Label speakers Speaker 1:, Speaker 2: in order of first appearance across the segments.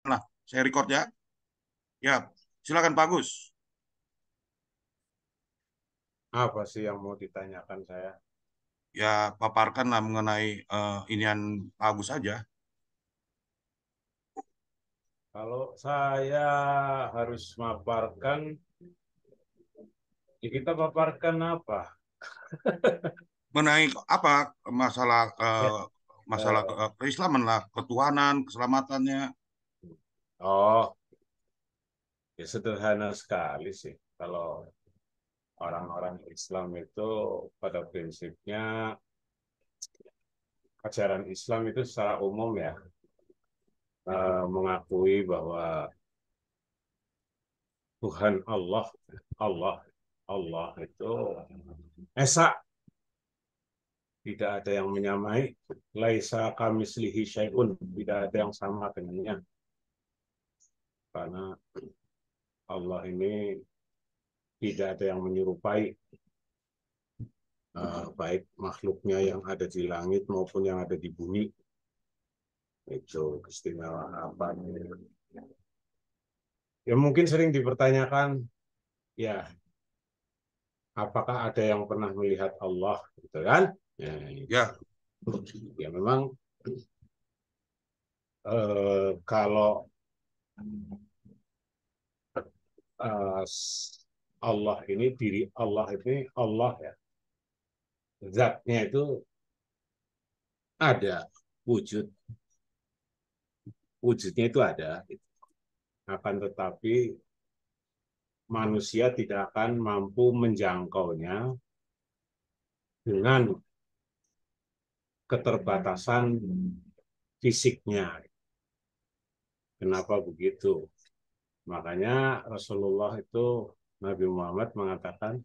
Speaker 1: Nah, saya record ya. Ya, silakan Pak Agus.
Speaker 2: Apa sih yang mau ditanyakan saya?
Speaker 1: Ya, paparkanlah mengenai inian Pak Agus saja.
Speaker 2: Kalau saya harus maparkan, ya kita paparkan apa?
Speaker 1: Mengenai apa masalah
Speaker 2: Ya,
Speaker 1: masalah
Speaker 2: eh,
Speaker 1: keislaman lah, ketuhanan, keselamatannya.
Speaker 2: oh, ya sederhana sekali sih. Kalau orang-orang Islam itu pada prinsipnya ajaran Islam itu secara umum ya mengakui bahwa Tuhan Allah, Allah, Allah itu esa, tidak ada yang menyamai, laisa kamislihi syai'un, tidak ada yang sama dengannya. Karena Allah ini tidak ada yang menyerupai baik makhluknya yang ada di langit maupun yang ada di bumi. Itu keistimewaan apa? Ya mungkin sering dipertanyakan, ya apakah ada yang pernah melihat Allah, gitu kan? Ya,
Speaker 1: Ya,
Speaker 2: ya memang kalau eh, Allah ini diri Allah ini Allah ya, zatnya itu ada wujud, wujudnya itu ada. Akan tetapi manusia tidak akan mampu menjangkaunya dengan keterbatasan fisiknya. Kenapa begitu? Makanya Rasulullah itu, Nabi Muhammad mengatakan,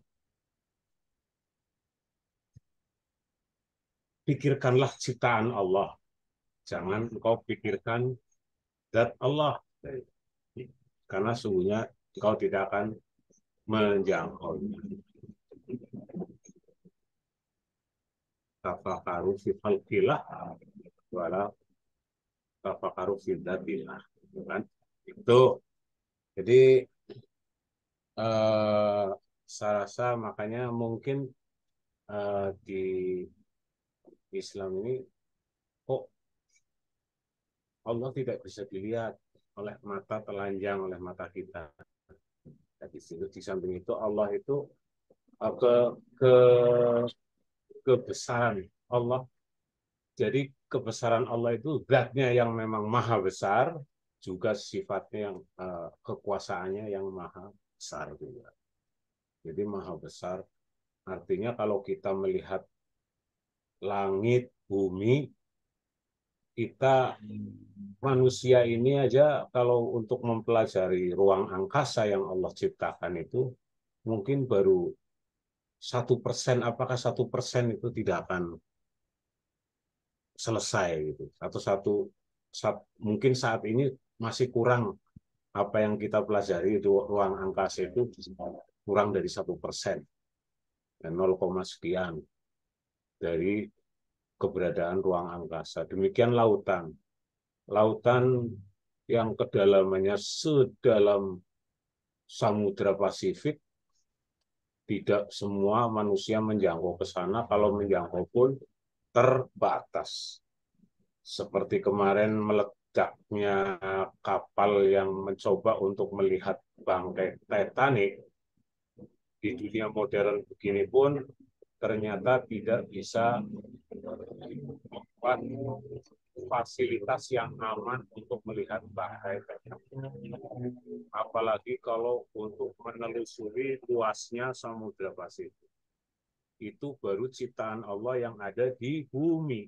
Speaker 2: pikirkanlah ciptaan Allah. Jangan engkau pikirkan zat Allah. Karena sungguhnya engkau tidak akan menjangkaunya. Tafakaru fi khalqillah wala tafakaru fi dzatillah. Kan? Itu. Jadi eh, saya rasa makanya mungkin di Islam ini kok Allah tidak bisa dilihat oleh mata telanjang oleh mata kita. Jadi di samping itu Allah itu ke ke kebesaran Allah. Jadi kebesaran Allah itu zatnya yang memang maha besar, juga sifatnya yang kekuasaannya yang maha besar juga. Jadi maha besar artinya kalau kita melihat langit, bumi, kita manusia ini aja kalau untuk mempelajari ruang angkasa yang Allah ciptakan itu mungkin baru 1%, apakah 1% itu tidak akan selesai gitu. Mungkin saat ini masih kurang apa yang kita pelajari itu ruang angkasa itu kurang dari 1%, dan 0, sekian dari keberadaan ruang angkasa. Demikian lautan, lautan yang kedalamannya sedalam Samudra Pasifik, tidak semua manusia menjangkau ke sana. Kalau menjangkau pun terbatas. Seperti kemarin meledaknya kapal yang mencoba untuk melihat bangkai Titanic di dunia modern begini pun ternyata tidak bisa membuat fasilitas yang aman untuk melihat bangkai Titanic. Apalagi kalau untuk menelusuri luasnya Samudra Pasifik. Itu baru ciptaan Allah yang ada di bumi.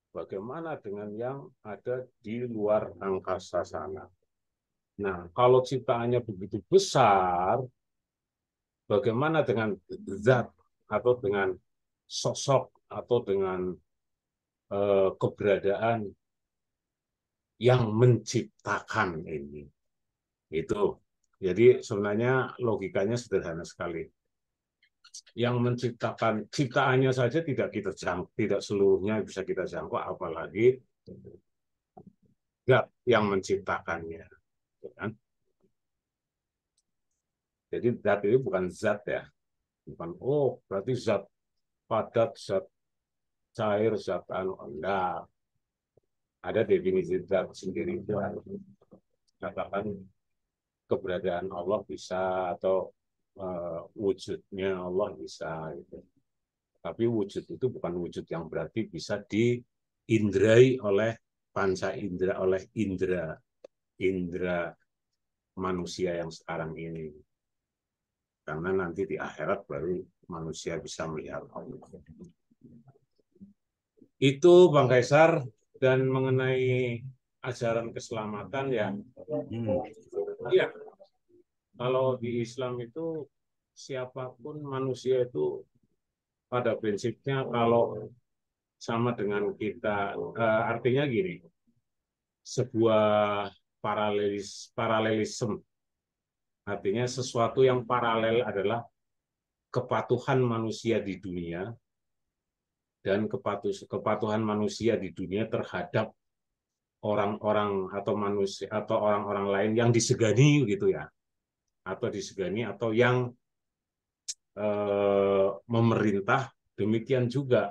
Speaker 2: Bagaimana dengan yang ada di luar angkasa sana? Nah, kalau ciptaannya begitu besar, bagaimana dengan zat atau dengan sosok atau dengan keberadaan yang menciptakan ini? Itu. Jadi sebenarnya logikanya sederhana sekali. Yang menciptakan ciptaannya saja tidak kita jangkau, tidak seluruhnya bisa kita jangkau, apalagi zat yang menciptakannya, gitu kan? Jadi zat itu bukan zat ya, bukan oh berarti zat padat, zat cair, zat anu, enggak. Ada definisi zat sendiri itu, katakan keberadaan Allah bisa, atau wujudnya Allah bisa gitu. Tapi wujud itu bukan wujud yang berarti bisa diindrai oleh panca indera, oleh indera indera manusia yang sekarang ini. Karena nanti di akhirat baru manusia bisa melihat Allah. Itu Bang Kaisar, dan mengenai ajaran keselamatan ya.
Speaker 1: Hmm.
Speaker 2: Iya, kalau di Islam itu siapapun manusia itu pada prinsipnya kalau sama dengan kita, artinya gini, sebuah paralelisme, artinya sesuatu yang paralel adalah kepatuhan manusia di dunia dan kepatuhan manusia di dunia terhadap orang-orang atau manusia atau orang-orang lain yang disegani gitu ya, atau disegani atau yang memerintah. Demikian juga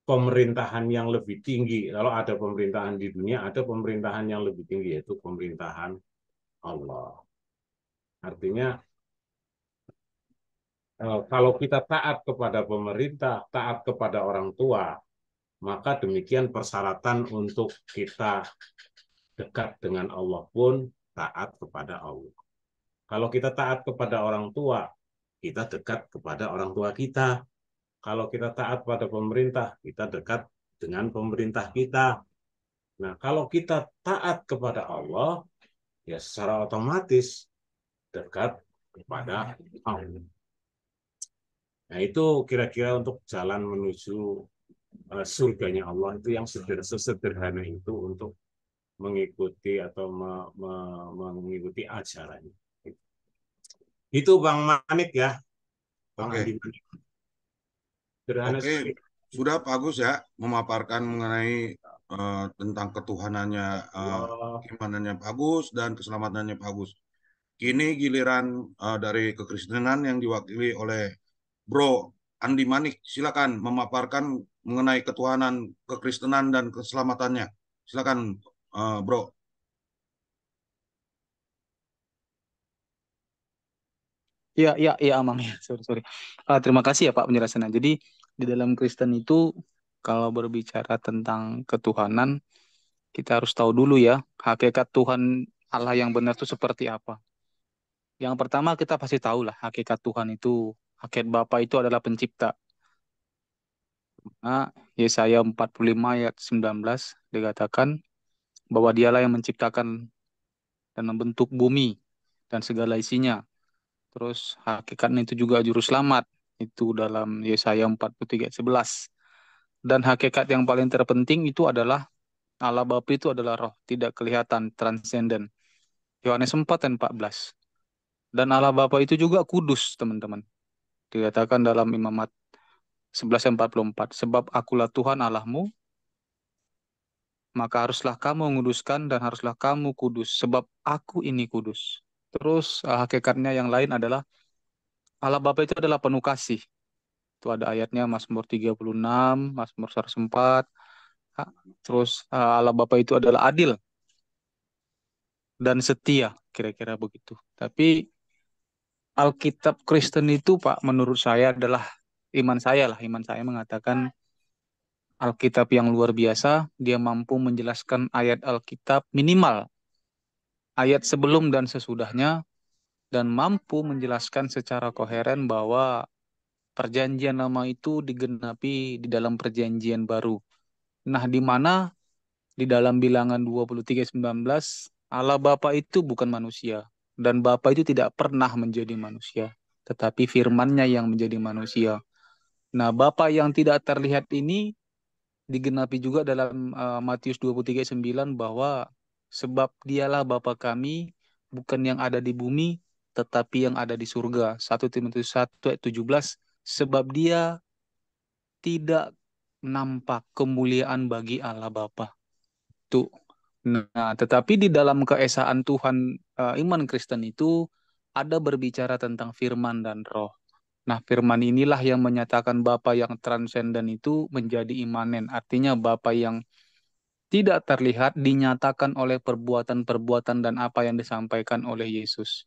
Speaker 2: pemerintahan yang lebih tinggi. Kalau ada pemerintahan di dunia, ada pemerintahan yang lebih tinggi, yaitu pemerintahan Allah. Artinya kalau kita taat kepada pemerintah, taat kepada orang tua, maka demikian persyaratan untuk kita dekat dengan Allah pun taat kepada Allah. Kalau kita taat kepada orang tua, kita dekat kepada orang tua kita. Kalau kita taat pada pemerintah, kita dekat dengan pemerintah kita. Nah, kalau kita taat kepada Allah, ya secara otomatis dekat kepada Allah. Nah, itu kira-kira untuk jalan menuju surganya Allah itu yang sederhana itu untuk mengikuti atau mengikuti ajarannya. Itu Bang Manik ya, Bang
Speaker 1: Oke,
Speaker 2: Andi Manik. Sederhana
Speaker 1: oke,
Speaker 2: sekali.
Speaker 1: sudah Pak Agus ya memaparkan mengenai tentang ketuhanannya,
Speaker 2: Allah.
Speaker 1: keimanannya Pak Agus dan keselamatannya Pak Agus. Kini giliran dari kekristenan yang diwakili oleh Bro Andi Manik. Silakan memaparkan mengenai ketuhanan, kekristenan dan keselamatannya. Silakan, Bro.
Speaker 3: Iya, iya, iya, Amang. Ya, sorry, sorry. Terima kasih ya Pak penjelasannya. Jadi di dalam Kristen itu kalau berbicara tentang ketuhanan, kita harus tahu dulu ya hakikat Tuhan Allah yang benar itu seperti apa. Yang pertama kita pasti tahu lah hakikat Tuhan itu, hakikat Bapa itu adalah pencipta. Nah, Yesaya 45 ayat 19 dikatakan bahwa dialah yang menciptakan dan membentuk bumi dan segala isinya. Terus hakikatnya itu juga juru selamat. Itu dalam Yesaya 43 ayat 11. Dan hakikat yang paling terpenting itu adalah Allah Bapa itu adalah roh, tidak kelihatan, transenden. Yohanes 4 dan 14. Dan Allah Bapa itu juga kudus, teman-teman. Dikatakan dalam Imamat 11 ayat 44. Sebab akulah Tuhan Allahmu, maka haruslah kamu menguduskan dan haruslah kamu kudus. Sebab aku ini kudus. Terus hakikatnya yang lain adalah Allah Bapa itu adalah penuh kasih. Itu ada ayatnya Mazmur 36, Mazmur 104. Ha, Terus Allah Bapa itu adalah adil dan setia, kira-kira begitu. Tapi Alkitab Kristen itu, Pak, menurut saya adalah iman saya lah. Iman saya mengatakan Alkitab yang luar biasa, dia mampu menjelaskan ayat Alkitab minimal ayat sebelum dan sesudahnya, dan mampu menjelaskan secara koheren bahwa perjanjian lama itu digenapi di dalam perjanjian baru. Nah, di mana di dalam bilangan 23:19 Allah Bapa itu bukan manusia dan Bapa itu tidak pernah menjadi manusia, tetapi firman-Nya yang menjadi manusia. Nah, Bapa yang tidak terlihat ini digenapi juga dalam Matius 23:9 bahwa sebab dialah Bapa kami bukan yang ada di bumi tetapi yang ada di surga. 1 Timotius 1 ayat 17, sebab dia tidak nampak kemuliaan bagi Allah Bapa. Tuh. Nah, tetapi di dalam keesaan Tuhan, iman Kristen itu ada berbicara tentang firman dan roh. Nah, firman inilah yang menyatakan Bapa yang transenden itu menjadi imanen. Artinya Bapa yang tidak terlihat dinyatakan oleh perbuatan-perbuatan dan apa yang disampaikan oleh Yesus.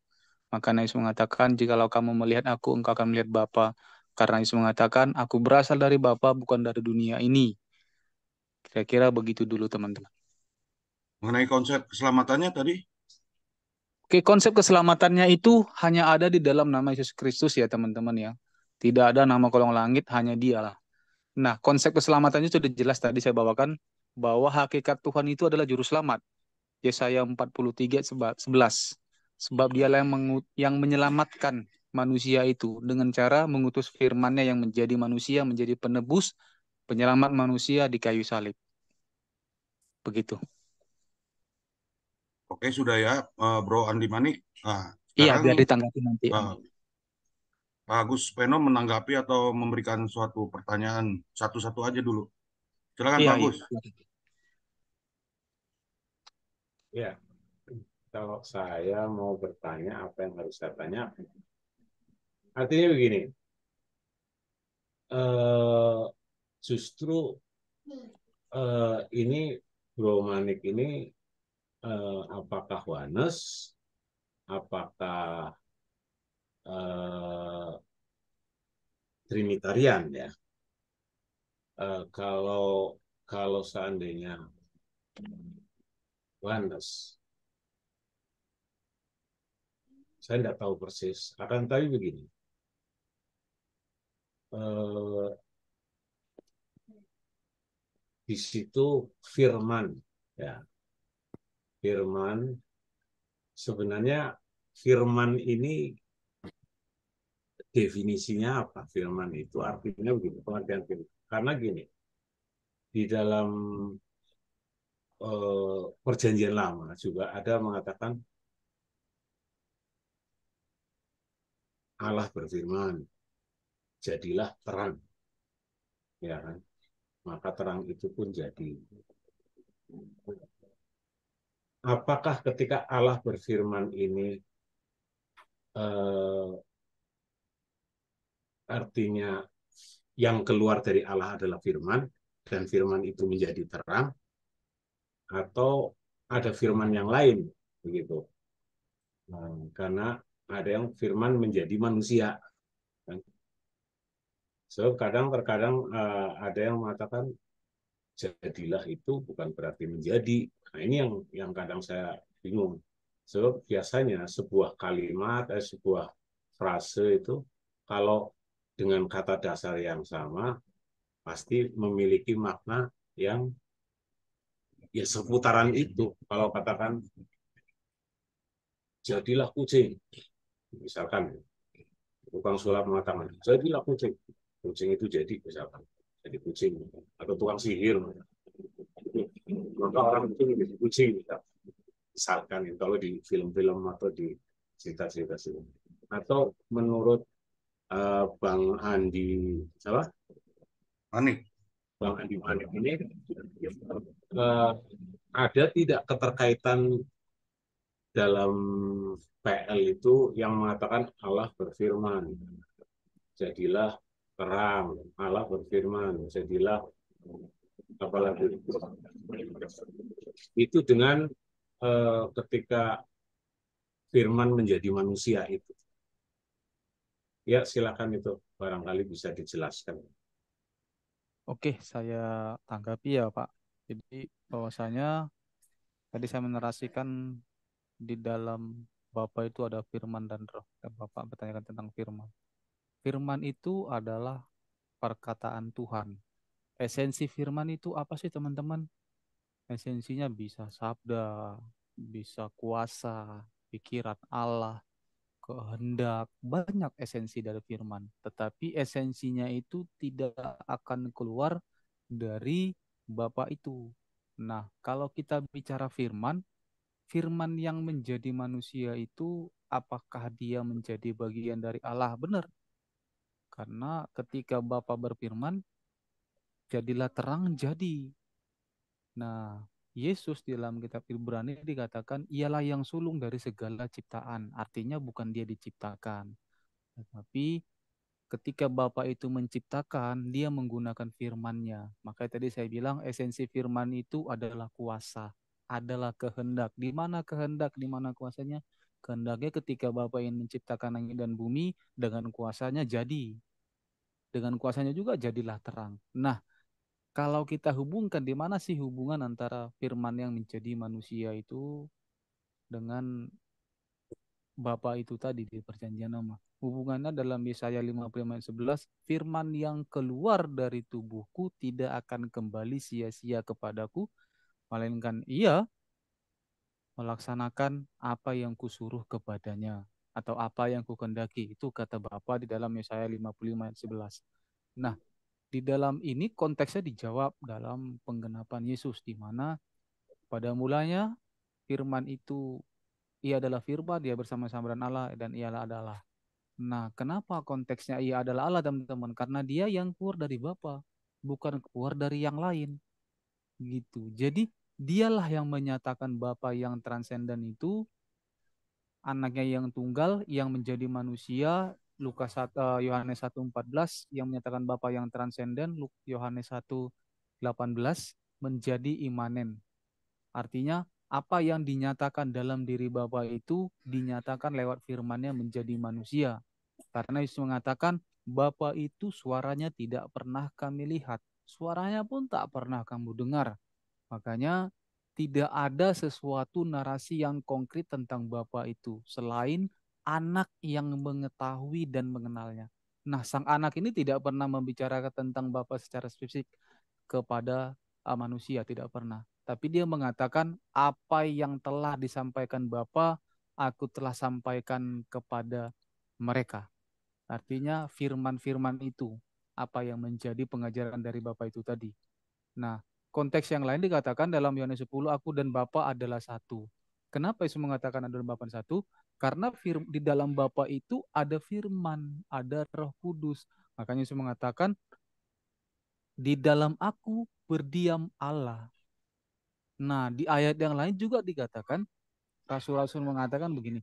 Speaker 3: Makanya Yesus mengatakan, jikalau kamu melihat aku, engkau akan melihat Bapa. Karena Yesus mengatakan, aku berasal dari Bapa, bukan dari dunia ini. Kira-kira begitu dulu, teman-teman.
Speaker 1: Mengenai konsep keselamatannya tadi,
Speaker 3: Oke, konsep keselamatannya itu hanya ada di dalam nama Yesus Kristus ya, teman-teman ya. Tidak ada nama kolong langit, hanya Dialah. Nah, konsep keselamatannya sudah jelas tadi saya bawakan, bahwa hakikat Tuhan itu adalah juru selamat. Yesaya 43:11. Sebab dialah yang menyelamatkan manusia itu dengan cara mengutus firman-Nya yang menjadi manusia, menjadi penebus, penyelamat manusia di kayu salib. Begitu.
Speaker 1: oke sudah ya, Bro Andi Manik. Nah,
Speaker 3: Iya,
Speaker 1: sekarang
Speaker 3: biar ditanggapi nanti.
Speaker 1: eh, Pak Agus Peno menanggapi atau memberikan suatu pertanyaan satu-satu aja dulu. Silakan
Speaker 3: Iya,
Speaker 1: Pak
Speaker 3: iya.
Speaker 1: Agus.
Speaker 2: Ya, kalau saya mau bertanya apa yang harus saya tanya, artinya begini, eh, justru ini Bro Manik ini apakah Wanes, apakah eh, Trinitarian ya? Kalau kalau seandainya Wanes, saya tidak tahu persis. Akan tapi begini, eh, di situ firman, ya firman sebenarnya firman ini definisinya apa? Firman itu artinya begini, pengertian firman. Karena gini, di dalam perjanjian lama juga ada mengatakan Allah berfirman, jadilah terang, ya kan? Maka terang itu pun jadi. Apakah ketika Allah berfirman ini eh, artinya yang keluar dari Allah adalah firman dan firman itu menjadi terang, atau ada firman yang lain begitu? Karena ada yang firman menjadi manusia, kan? So terkadang ada yang mengatakan jadilah itu bukan berarti menjadi. Nah, ini yang kadang saya bingung. So biasanya sebuah kalimat, sebuah frase itu kalau dengan kata dasar yang sama pasti memiliki makna yang ya seputaran itu. Kalau katakan jadilah kucing, misalkan tukang sulap mengatakan jadilah kucing, kucing itu jadi misalkan jadi kucing, atau tukang sihir maka orang itu menjadi kucing misalkan kalau di film-film atau di cerita-cerita sini. Atau menurut Bang Andi salah
Speaker 1: Manik.
Speaker 2: Bang Andi Manik ini uh, ada tidak keterkaitan dalam PL itu yang mengatakan Allah berfirman, jadilah terang, Allah berfirman, jadilah apalagi itu dengan ketika firman menjadi manusia itu. Ya, silakan itu barangkali bisa dijelaskan.
Speaker 3: Oke, saya tanggapi ya, Pak. Jadi bahwasanya tadi saya menarasikan di dalam Bapa itu ada firman dan roh. Dan Bapak bertanyakan tentang firman. Firman itu adalah perkataan Tuhan. Esensi firman itu apa sih, teman-teman? Esensinya bisa sabda, bisa kuasa, pikiran Allah, kehendak, banyak esensi dari firman. Tetapi esensinya itu tidak akan keluar dari Bapa itu. Nah, kalau kita bicara firman, firman yang menjadi manusia itu apakah dia menjadi bagian dari Allah? Benar. Karena ketika Bapa berfirman, jadilah terang jadi. Nah, Yesus di dalam kitab Ibrani dikatakan ialah yang sulung dari segala ciptaan. Artinya bukan dia diciptakan. Tetapi ketika Bapa itu menciptakan, dia menggunakan firman-Nya. Makanya tadi saya bilang esensi firman itu adalah kuasa, adalah kehendak. Di mana kehendak, di mana kuasanya? Kehendaknya ketika Bapa ingin menciptakan langit dan bumi, dengan kuasanya jadi. Dengan kuasanya juga jadilah terang. Nah, kalau kita hubungkan, di mana sih hubungan antara firman yang menjadi manusia itu dengan Bapa itu tadi di perjanjian lama? Hubungannya dalam Yesaya 55 ayat 11, firman yang keluar dari tubuhku tidak akan kembali sia-sia kepadaku, melainkan ia melaksanakan apa yang kusuruh kepadanya atau apa yang kukendaki. Itu kata Bapa di dalam Yesaya 55 ayat 11. Nah, di dalam ini konteksnya dijawab dalam penggenapan Yesus, di mana pada mulanya firman itu, ia adalah firman, dia bersama-sama dengan Allah, dan ialah adalah. Nah, kenapa konteksnya ia adalah Allah, teman-teman? Karena dia yang keluar dari Bapa, bukan keluar dari yang lain. Gitu. Jadi, dialah yang menyatakan Bapa yang transenden itu, anaknya yang tunggal, yang menjadi manusia, Yohanes 1:14, yang menyatakan Bapa yang transenden, Yohanes 1:18, menjadi imanen. Artinya, apa yang dinyatakan dalam diri Bapa itu dinyatakan lewat firman-Nya menjadi manusia. Karena Yesus mengatakan, Bapa itu suaranya tidak pernah kami lihat, suaranya pun tak pernah kamu dengar. Makanya tidak ada sesuatu narasi yang konkret tentang Bapa itu selain anak yang mengetahui dan mengenalnya. Nah, sang anak ini tidak pernah membicarakan tentang Bapa secara spesifik kepada manusia, tidak pernah. Tapi dia mengatakan apa yang telah disampaikan Bapa, aku telah sampaikan kepada mereka. Artinya firman-firman itu, apa yang menjadi pengajaran dari Bapa itu tadi. Nah, konteks yang lain dikatakan dalam Yohanes 10, aku dan Bapa adalah satu. Kenapa Yesus mengatakan ada Bapa satu? Karena di dalam Bapa itu ada firman, ada Roh Kudus. Makanya Yesus mengatakan, di dalam aku berdiam Allah. Nah, di ayat yang lain juga dikatakan, Rasul-Rasul mengatakan begini,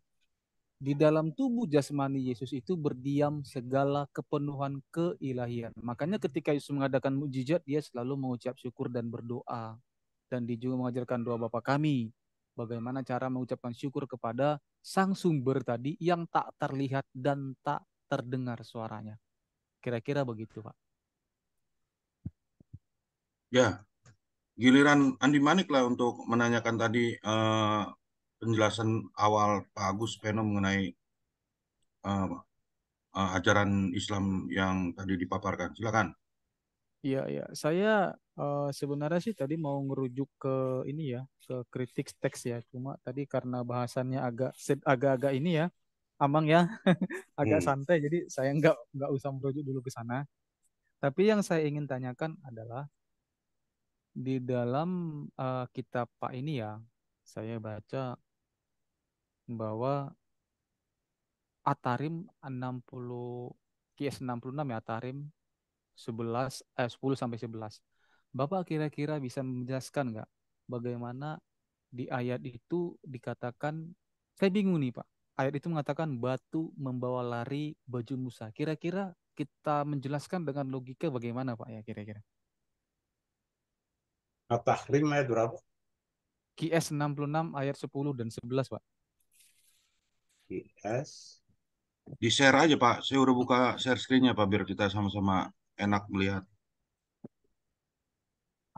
Speaker 3: di dalam tubuh jasmani Yesus itu berdiam segala kepenuhan keilahian. Makanya ketika Yesus mengadakan mukjizat, dia selalu mengucap syukur dan berdoa. Dan dia juga mengajarkan doa Bapa kami. Bagaimana cara mengucapkan syukur kepada sang sumber tadi yang tak terlihat dan tak terdengar suaranya. Kira-kira begitu, Pak.
Speaker 1: Ya, giliran Andi Manik lah untuk menanyakan tadi penjelasan awal Pak Agus Peno mengenai eh, ajaran Islam yang tadi dipaparkan. Silakan.
Speaker 3: Iya, iya. Saya sebenarnya sih tadi mau ngerujuk ke ini ya, ke kritik teks ya. Cuma tadi karena bahasannya agak-agak ini ya, Amang ya, agak
Speaker 1: Hmm.
Speaker 3: santai. Jadi saya nggak usah merujuk dulu ke sana. Tapi yang saya ingin tanyakan adalah di dalam kitab Pak ini ya, saya baca bahwa Atarim 60 QS 66 ya, Atarim 10 sampai 11. Bapak kira-kira bisa menjelaskan nggak bagaimana di ayat itu dikatakan, saya bingung nih Pak. Ayat itu mengatakan batu membawa lari baju Musa. Kira-kira kita menjelaskan dengan logika bagaimana Pak ya kira-kira?
Speaker 2: At-Tahrim ayat berapa?
Speaker 3: QS 66 ayat 10 dan 11 Pak.
Speaker 2: IS.
Speaker 1: Di share aja Pak. Saya udah buka share screen-nya Pak biar kita sama-sama enak melihat.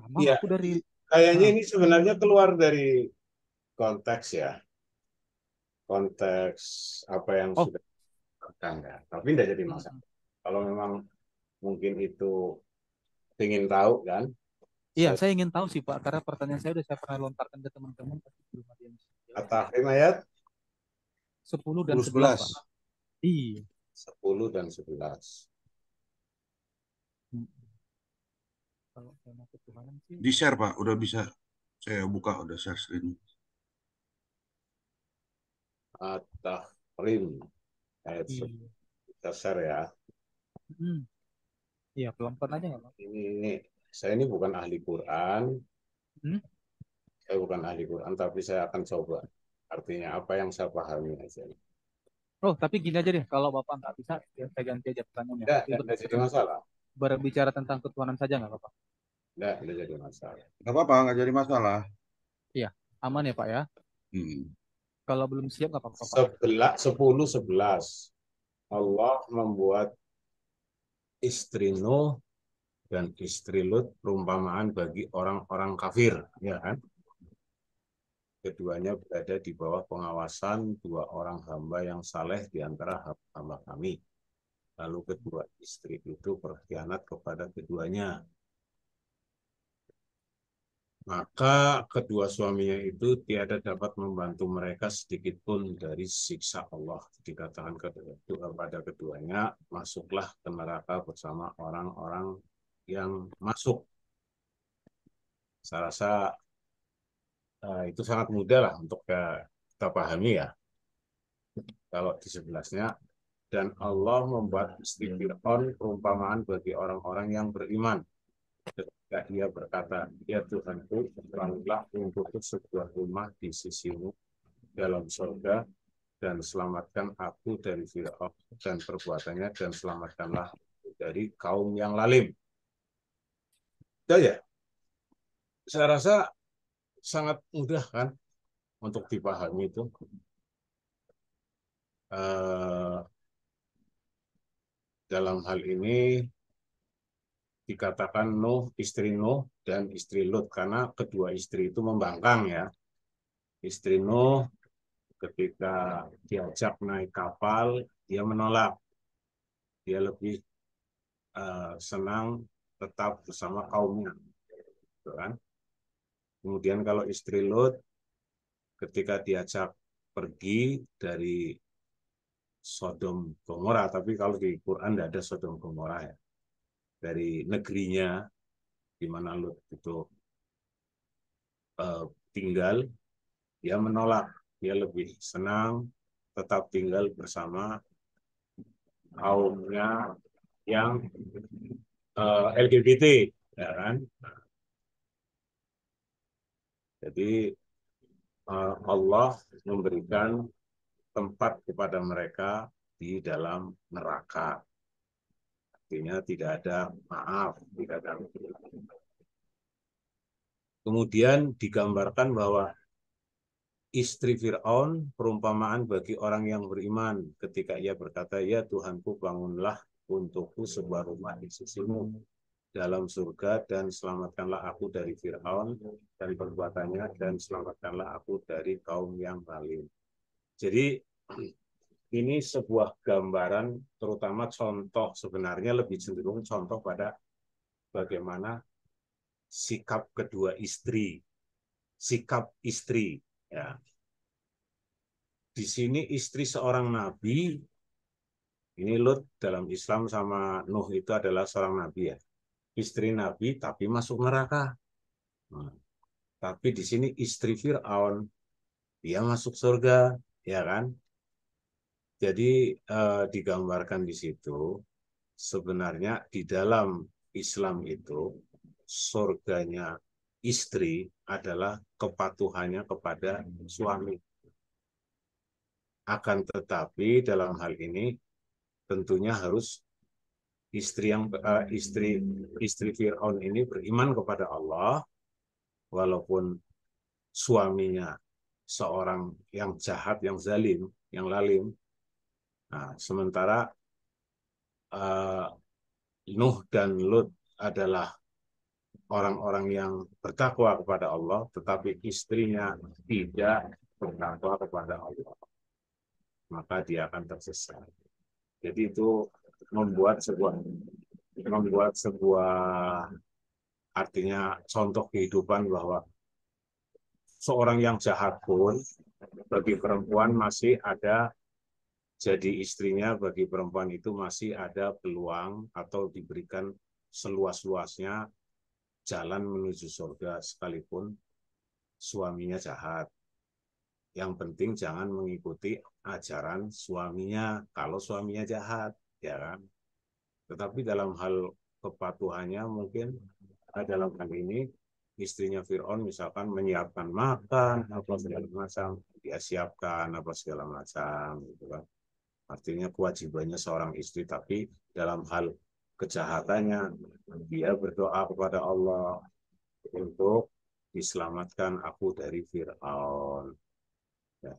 Speaker 3: Amang
Speaker 2: Iya,
Speaker 3: aku dari
Speaker 2: kayaknya
Speaker 3: ah,
Speaker 2: ini sebenarnya keluar dari konteks ya. Konteks apa yang
Speaker 3: oh
Speaker 2: sudah dikatakan ya. Tapi tidak jadi masalah.
Speaker 3: mm,
Speaker 2: Kalau memang mungkin itu ingin tahu kan,
Speaker 3: iya
Speaker 2: saya
Speaker 3: saya ingin tahu sih Pak karena pertanyaan saya udah saya pernah lontarkan ke teman-teman tapi belum ada yang jawab.
Speaker 2: At-Tahrim ayat
Speaker 3: 10 dan
Speaker 1: 10
Speaker 3: 11
Speaker 1: 11.
Speaker 3: Pak. Iya.
Speaker 2: 10 dan 11.
Speaker 3: Mm. Kalau tema ketuhanan sih,
Speaker 1: Di share Pak. Udah bisa saya buka udah share screen.
Speaker 2: At-Tahrim ayat 10.
Speaker 3: iya.
Speaker 2: Kita share ya.
Speaker 3: Hmm. Iya, pelan-pelan aja nggak Pak?
Speaker 2: Ini saya ini bukan ahli Quran,
Speaker 3: Hmm?
Speaker 2: Saya bukan ahli Quran, tapi saya akan coba. Artinya apa yang saya pahami aja.
Speaker 3: Oh, tapi gini aja deh, kalau Bapak nggak bisa, ya saya ganti aja pertanyaannya.
Speaker 2: Enggak,
Speaker 3: Tapi
Speaker 2: enggak jadi masalah.
Speaker 3: berbicara tentang ketuhanan saja nggak Bapak?
Speaker 2: Enggak jadi masalah.
Speaker 1: Gak apa-apa, nggak jadi masalah.
Speaker 3: Iya, aman ya Pak ya?
Speaker 1: Hmm.
Speaker 3: Kalau belum siap nggak apa-apa Pak.
Speaker 2: 10-11 Allah membuat istri Nuh dan istri Lut perumpamaan bagi orang-orang kafir, ya kan? Keduanya berada di bawah pengawasan dua orang hamba yang saleh di antara hamba kami. Lalu kedua istri itu berkhianat kepada keduanya. Maka kedua suaminya itu tiada dapat membantu mereka sedikit pun dari siksa Allah. Dikatakan kepada keduanya, masuklah ke neraka bersama orang-orang yang masuk. Saya rasa itu sangat mudah lah untuk kita pahami ya. Kalau di 11-nya, dan Allah membuat istri Fir'aun perumpamaan bagi orang-orang yang beriman. Ketika ia berkata, ya Tuhanku, bangunlah untukku sebuah rumah di sisimu dalam surga, dan selamatkan aku dari Fir'aun dan perbuatannya, dan selamatkanlah dari kaum yang lalim. Ya, ya, saya rasa sangat mudah kan untuk dipahami itu. Dalam hal ini dikatakan istri Nuh dan istri Lut karena kedua istri itu membangkang ya. Istri Nuh ketika diajak naik kapal dia menolak. Dia lebih senang tetap bersama kaumnya, gitu kan? Kemudian kalau istri Lut ketika diajak pergi dari Sodom Gomora, tapi kalau di Quran tidak ada Sodom Gomora ya, dari negerinya di mana Lut itu tinggal, dia menolak. Dia lebih senang tetap tinggal bersama kaumnya yang LGBT, ya kan? Jadi Allah memberikan tempat kepada mereka di dalam neraka. Artinya tidak ada maaf, tidak ada. Kemudian digambarkan bahwa istri Fir'aun perumpamaan bagi orang yang beriman ketika ia berkata, ya Tuhanku, bangunlah untukku sebuah rumah di sisimu dalam surga, dan selamatkanlah aku dari Fir'aun dan perbuatannya, dan selamatkanlah aku dari kaum yang zalim. Jadi ini sebuah gambaran, terutama contoh, sebenarnya lebih cenderung contoh pada bagaimana sikap kedua istri, sikap istri. Ya. Di sini istri seorang nabi, ini Lut dalam Islam sama Nuh itu adalah seorang nabi ya. Istri nabi tapi masuk neraka. Nah, tapi di sini istri Fir'aun, dia masuk surga, ya kan? Jadi digambarkan di situ sebenarnya di dalam Islam itu surganya istri adalah kepatuhannya kepada suami. Akan tetapi dalam hal ini tentunya harus istri Fir'aun ini beriman kepada Allah walaupun suaminya seorang yang jahat, yang zalim, yang lalim. Nah, sementara uh, Nuh dan Lut adalah orang-orang yang bertakwa kepada Allah, tetapi istrinya tidak bertakwa kepada Allah, maka dia akan tersesat. Jadi itu membuat sebuah artinya contoh kehidupan bahwa seorang yang jahat pun bagi perempuan masih ada, jadi istrinya bagi perempuan itu masih ada peluang atau diberikan seluas-luasnya jalan menuju surga sekalipun suaminya jahat. Yang penting jangan mengikuti ajaran suaminya kalau suaminya jahat, ya kan? Tetapi dalam hal kepatuhannya mungkin dalam hal ini istrinya Fir'aun misalkan menyiapkan makan apa segala macam, dia siapkan apa segala macam gitu kan. Artinya kewajibannya seorang istri, tapi dalam hal kejahatannya dia berdoa kepada Allah untuk diselamatkan aku dari Fir'aun. Ya.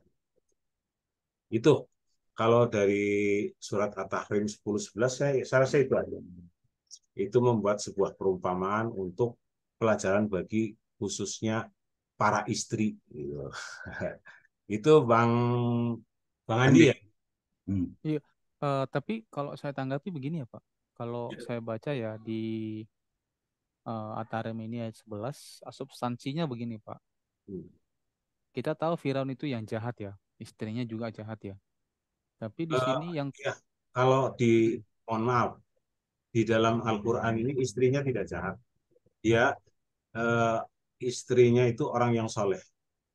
Speaker 2: Itu kalau dari surat At-Tahrim 10:11 saya rasa itu aja. Itu membuat sebuah perumpamaan untuk pelajaran bagi khususnya para istri. Gitu. Itu Bang Andi
Speaker 1: Andi.
Speaker 2: ya.
Speaker 3: Iya, tapi kalau saya tanggapi begini ya Pak, kalau saya baca ya di At-Tahrim ini ayat 11, substansinya begini Pak. Kita tahu Firaun itu yang jahat ya, istrinya juga jahat ya. Tapi di
Speaker 2: Eh,
Speaker 3: sini yang
Speaker 2: ya, kalau mohon maaf, di dalam Al-Quran ini istrinya tidak jahat. Dia eh, istrinya itu orang yang soleh.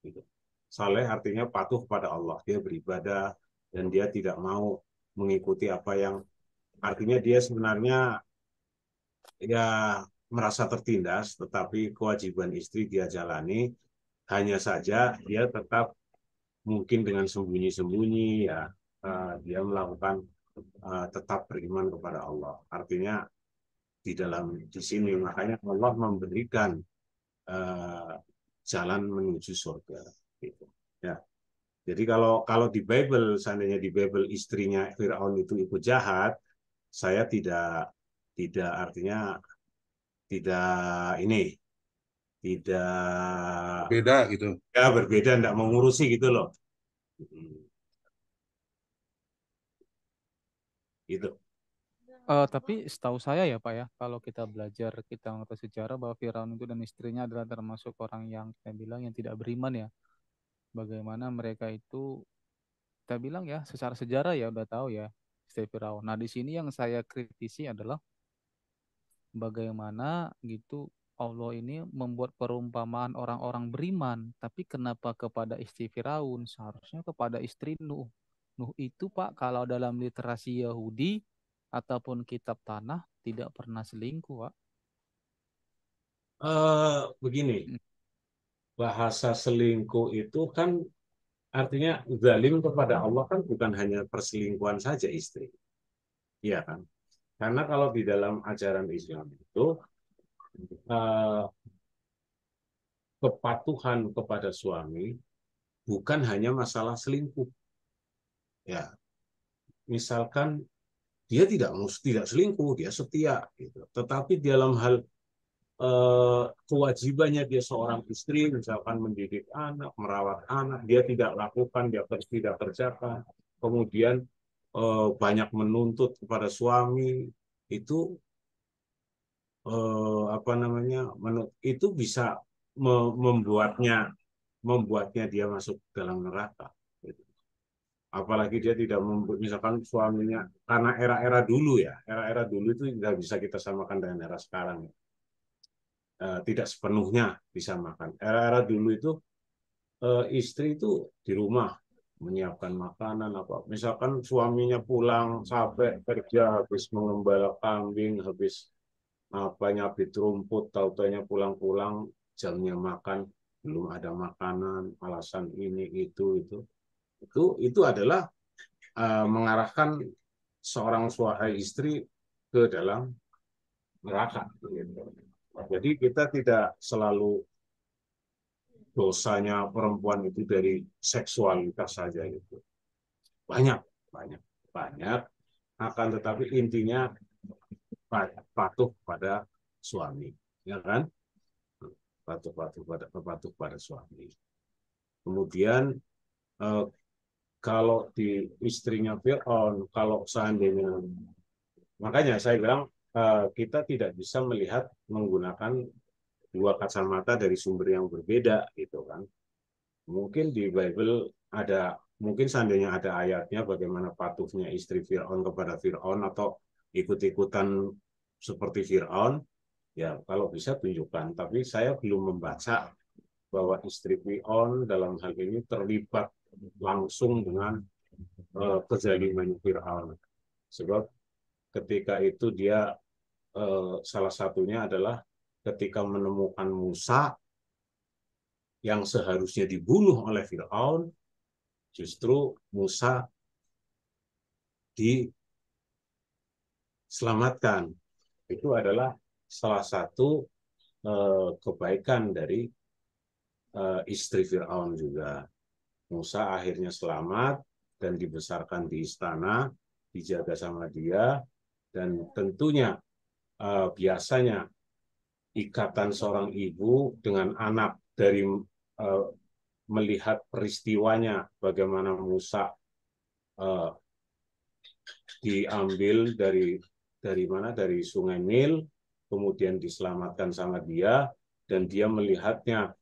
Speaker 2: Gitu. Soleh artinya patuh pada Allah. Dia beribadah dan dia tidak mau mengikuti apa yang artinya dia sebenarnya ya merasa tertindas, tetapi kewajiban istri dia jalani. Hanya saja dia tetap mungkin dengan sembunyi-sembunyi ya dia melakukan tetap beriman kepada Allah. Artinya di sini makanya Allah memberikan uh, jalan menuju surga. Gitu. Ya. Jadi kalau kalau di Bible seandainya di Bible istrinya Firaun itu ikut jahat, saya tidak artinya tidak ini tidak
Speaker 1: Beda gitu.
Speaker 2: ya berbeda, tidak mengurusi gitu loh. Gitu.
Speaker 3: tapi setahu saya ya Pak ya, kalau kita belajar kita mengetahui sejarah bahwa Firaun itu dan istrinya adalah termasuk orang yang kita bilang yang tidak beriman ya. Bagaimana mereka itu kita bilang ya secara sejarah ya udah tahu ya istri Firaun. Nah di sini yang saya kritisi adalah bagaimana gitu Allah ini membuat perumpamaan orang-orang beriman, tapi kenapa kepada istri Firaun? Seharusnya kepada istri Nuh. Nuh itu Pak, kalau dalam literasi Yahudi ataupun kitab tanah tidak pernah selingkuh, Pak.
Speaker 2: Begini,
Speaker 3: Mm.
Speaker 2: bahasa selingkuh itu kan artinya zalim kepada Allah kan bukan hanya perselingkuhan saja istri. Iya kan? Karena kalau di dalam ajaran Islam itu eh, kepatuhan kepada suami bukan hanya masalah selingkuh. Ya, misalkan dia tidak selingkuh, dia setia gitu. Tetapi dalam hal kewajibannya dia seorang istri, misalkan mendidik anak, merawat anak, dia tidak lakukan, dia tidak kerjakan. Kemudian banyak menuntut kepada suami, itu apa namanya, itu bisa membuatnya dia masuk dalam neraka. Gitu. Apalagi dia tidak misalkan suaminya, karena era-era dulu ya, era-era dulu itu tidak bisa kita samakan dengan era sekarang. Tidak sepenuhnya disamakan. Era-era dulu itu istri itu di rumah menyiapkan makanan apa. Misalkan suaminya pulang sampai kerja habis mengembala kambing, habis apa nyabit rumput, tahu-taunya pulang-pulang jamnya makan belum ada makanan, alasan ini itu adalah mengarahkan seorang suami istri ke dalam neraka. Gitu. Jadi kita tidak selalu dosanya perempuan itu dari seksualitas saja itu banyak banyak banyak akan tetapi intinya patuh pada suami ya kan patuh pada suami kemudian eh, kalau di istrinya Fir'aun kalau seandainya makanya saya bilang kita tidak bisa melihat menggunakan dua kacamata dari sumber yang berbeda gitu kan mungkin di Bible ada mungkin seandainya ada ayatnya bagaimana patuhnya istri Fir'aun kepada Fir'aun atau ikut-ikutan seperti Fir'aun ya kalau bisa tunjukkan tapi saya belum membaca bahwa istri Fir'aun dalam hal ini terlibat langsung dengan kezaliman Fir'aun sebab ketika itu dia salah satunya adalah ketika menemukan Musa yang seharusnya dibunuh oleh Firaun, justru Musa diselamatkan. Itu adalah salah satu kebaikan dari istri Firaun juga. Musa akhirnya selamat dan dibesarkan di istana, dijaga sama dia, dan tentunya biasanya ikatan seorang ibu dengan anak dari melihat peristiwanya bagaimana Musa diambil dari mana, dari Sungai Nil, kemudian diselamatkan sama dia, dan dia melihatnya.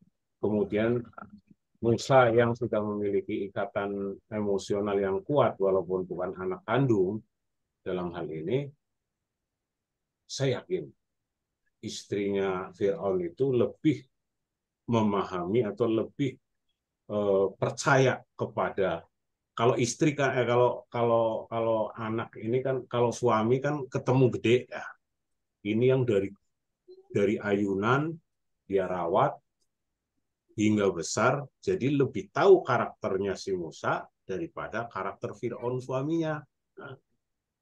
Speaker 2: Kemudian Musa yang sudah memiliki ikatan emosional yang kuat walaupun bukan anak kandung dalam hal ini, saya yakin istrinya Fir'aun itu lebih memahami atau lebih percaya kepada, kalau istri kan kalau kalau anak ini kan, kalau suami kan ketemu gede ya, ini yang dari ayunan dia rawat hingga besar, jadi lebih tahu karakternya si Musa daripada karakter Firaun suaminya. Nah,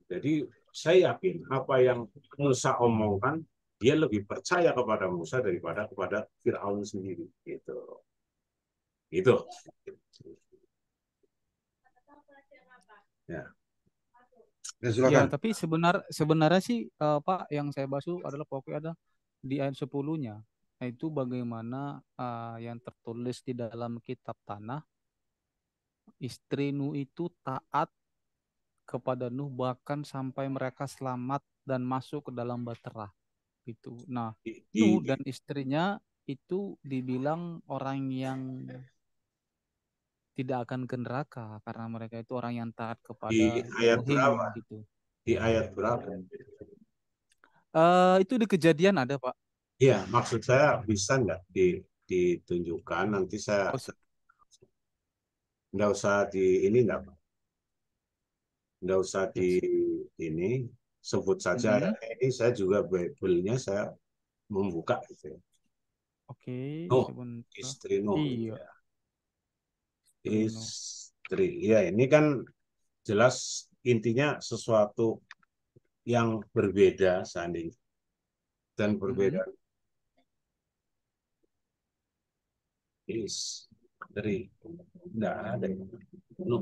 Speaker 2: jadi saya yakin apa yang Musa omongkan, dia lebih percaya kepada Musa daripada kepada Firaun sendiri. Gitu. Itu. Ya.
Speaker 1: Ya,
Speaker 3: Ya,
Speaker 1: silakan.
Speaker 3: tapi sebenarnya sih Pak, yang saya bahas itu adalah pokoknya ada di ayat 10-nya. Itu bagaimana yang tertulis di dalam kitab tanah, istri Nuh itu taat kepada Nuh bahkan sampai mereka selamat dan masuk ke dalam bahtera gitu. Nah,
Speaker 2: Di,
Speaker 3: Nuh
Speaker 2: di,
Speaker 3: dan istrinya itu dibilang orang yang tidak akan ke neraka karena mereka itu orang yang taat
Speaker 2: di
Speaker 3: kepada
Speaker 2: ayat berapa?
Speaker 3: Elohim gitu.
Speaker 2: Di ayat berapa?
Speaker 3: Itu di Kejadian ada, Pak.
Speaker 2: Iya, maksud saya bisa nggak ditunjukkan, nanti saya
Speaker 3: Oh,
Speaker 2: nggak usah di ini, nggak usah di
Speaker 3: yes.
Speaker 2: ini, sebut saja
Speaker 3: Mm-mm.
Speaker 2: ayatnya ini, saya juga Bible-nya saya membuka gitu ya.
Speaker 3: Oke,
Speaker 2: Nuh,
Speaker 3: sebentar.
Speaker 2: istri Nuh,
Speaker 3: Iya,
Speaker 2: ya.
Speaker 3: Rino.
Speaker 2: Istri, ya ini kan jelas intinya sesuatu yang berbeda seandainya, dan
Speaker 3: Mm-mm.
Speaker 2: berbeda istri, nggak ada Nuh.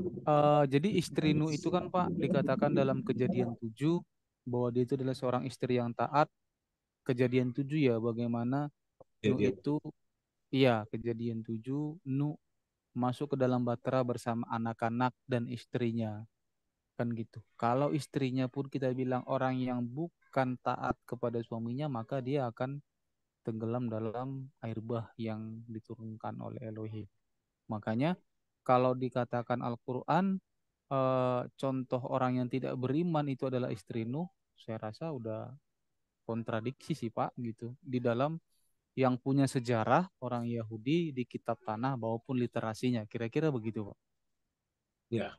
Speaker 3: Jadi istri Nuh itu kan Pak dikatakan dalam Kejadian 7 bahwa dia itu adalah seorang istri yang taat. Kejadian 7 ya, bagaimana Nuh
Speaker 2: Jadi
Speaker 3: itu, iya, Kejadian 7 Nuh masuk ke dalam bahtera bersama anak-anak dan istrinya, kan gitu. Kalau istrinya pun kita bilang orang yang bukan taat kepada suaminya, maka dia akan tenggelam dalam air bah yang diturunkan oleh Elohim. Makanya kalau dikatakan Al-Quran, contoh orang yang tidak beriman itu adalah istri Nuh, saya rasa udah kontradiksi sih Pak gitu. Di dalam yang punya sejarah orang Yahudi di kitab tanah maupun literasinya, kira-kira begitu Pak.
Speaker 2: ya,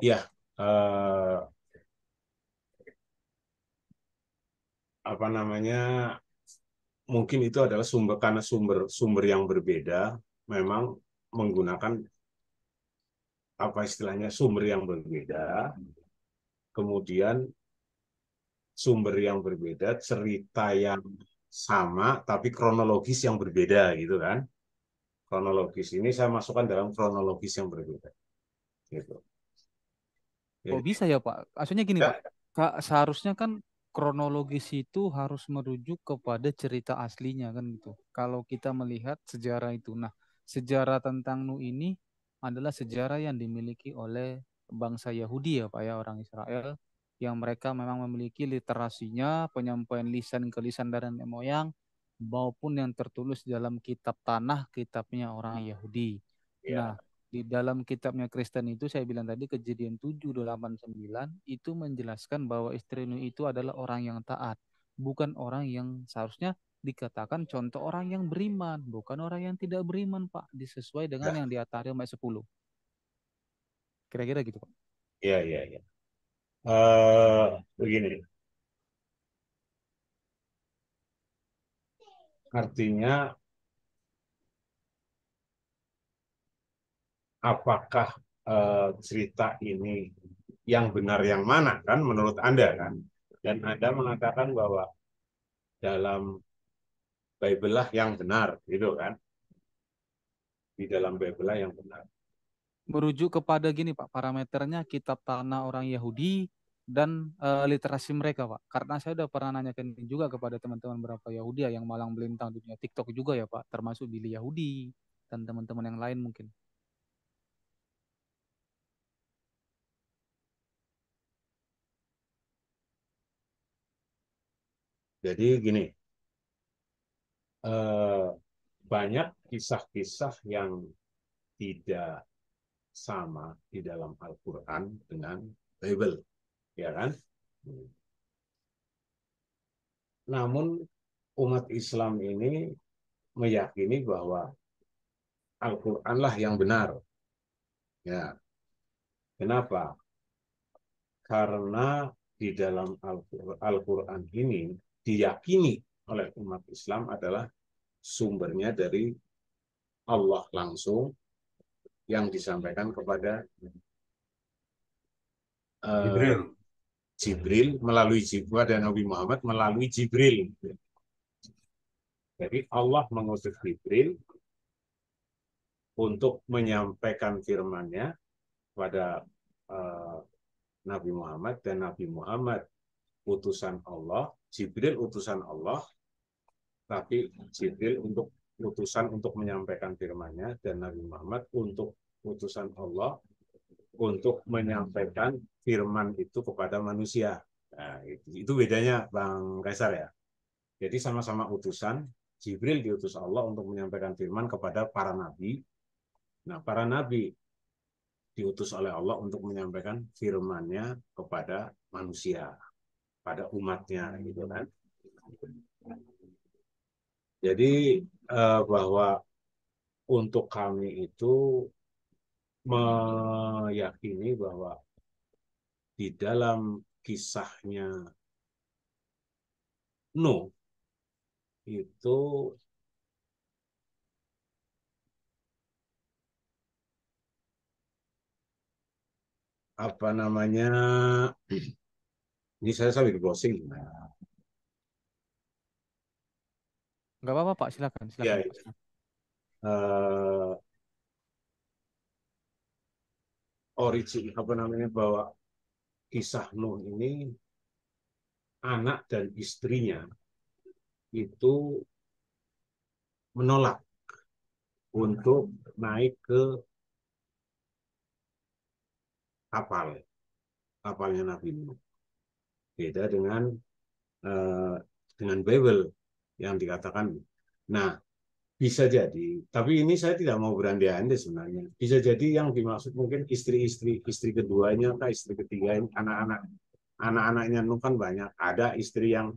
Speaker 2: ya, eh, apa namanya, mungkin itu adalah sumber, karena sumber yang berbeda, memang menggunakan apa istilahnya, sumber yang berbeda, kemudian sumber yang berbeda, cerita yang sama tapi kronologis yang berbeda gitu kan. Kronologis ini saya masukkan dalam kronologis yang berbeda gitu.
Speaker 3: Kok
Speaker 2: Jadi
Speaker 3: bisa ya Pak? Maksudnya gini Pak,
Speaker 2: ya,
Speaker 3: Kak, seharusnya kan kronologis itu harus merujuk kepada cerita aslinya kan gitu. Kalau kita melihat sejarah itu, nah sejarah tentang Nuh ini adalah sejarah yang dimiliki oleh bangsa Yahudi ya Pak ya, orang Israel, yang mereka memang memiliki literasinya, penyampaian lisan ke lisan dari nenek moyang, maupun yang tertulis dalam kitab tanah, kitabnya orang Yahudi. Nah,
Speaker 2: ya,
Speaker 3: di dalam kitabnya Kristen itu saya bilang tadi Kejadian 7:8-9 itu menjelaskan bahwa istri Nuh itu adalah orang yang taat, bukan orang yang seharusnya dikatakan contoh orang yang beriman, bukan orang yang tidak beriman, Pak, disesuai dengan
Speaker 2: ya,
Speaker 3: yang di Atarium ayat 10. Kira-kira gitu, Pak.
Speaker 2: ya, ya, ya. Begini, Artinya apakah cerita ini yang benar yang mana kan menurut Anda kan? Dan Anda mengatakan bahwa dalam Bible lah yang benar gitu kan? Di dalam Bible lah yang benar.
Speaker 3: Merujuk kepada gini Pak, parameternya kitab tanah orang Yahudi dan literasi mereka Pak. Karena saya udah pernah nanyakan ini juga kepada teman-teman berapa Yahudi ya, yang malang melintang dunia TikTok juga ya Pak, termasuk Billy Yahudi dan teman-teman yang lain mungkin.
Speaker 2: Jadi gini, eh, banyak kisah-kisah yang tidak sama di dalam Al-Quran dengan Bible, ya kan? Namun umat Islam ini meyakini bahwa Al-Quran lah yang benar. Ya, kenapa? Karena di dalam Al-Quran ini diyakini oleh umat Islam adalah sumbernya dari Allah langsung yang disampaikan kepada uh,
Speaker 1: Jibril.
Speaker 2: Jibril melalui Jibril dan Nabi Muhammad melalui Jibril. Jadi Allah mengutus Jibril untuk menyampaikan firman-Nya kepada uh, Nabi Muhammad, dan Nabi Muhammad utusan Allah, Jibril utusan Allah, tapi Jibril untuk utusan untuk menyampaikan firman-Nya, dan Nabi Muhammad untuk utusan Allah untuk menyampaikan firman itu kepada manusia. Nah, itu bedanya Bang Kaisar ya. Jadi sama-sama utusan, Jibril diutus Allah untuk menyampaikan firman kepada para nabi. Nah, para nabi diutus oleh Allah untuk menyampaikan firman-Nya kepada manusia, pada umatnya gitu kan. Jadi bahwa untuk kami itu meyakini bahwa di dalam kisahnya Nuh itu apa namanya, ini saya sambil browsing.
Speaker 3: Nggak apa-apa Pak, silakan,
Speaker 2: Ya,
Speaker 3: silakan Pak. Silakan.
Speaker 2: uh, origin apa namanya, bahwa kisah Nuh ini anak dan istrinya itu menolak untuk naik ke kapal kapalnya Nabi Nuh. Beda uh, dengan Bible yang dikatakan. Nah, bisa jadi, tapi ini saya tidak mau berandai-andai sebenarnya. Bisa jadi yang dimaksud mungkin istri keduanya, atau istri ketiganya, anak-anaknya Nuh kan banyak. Ada istri yang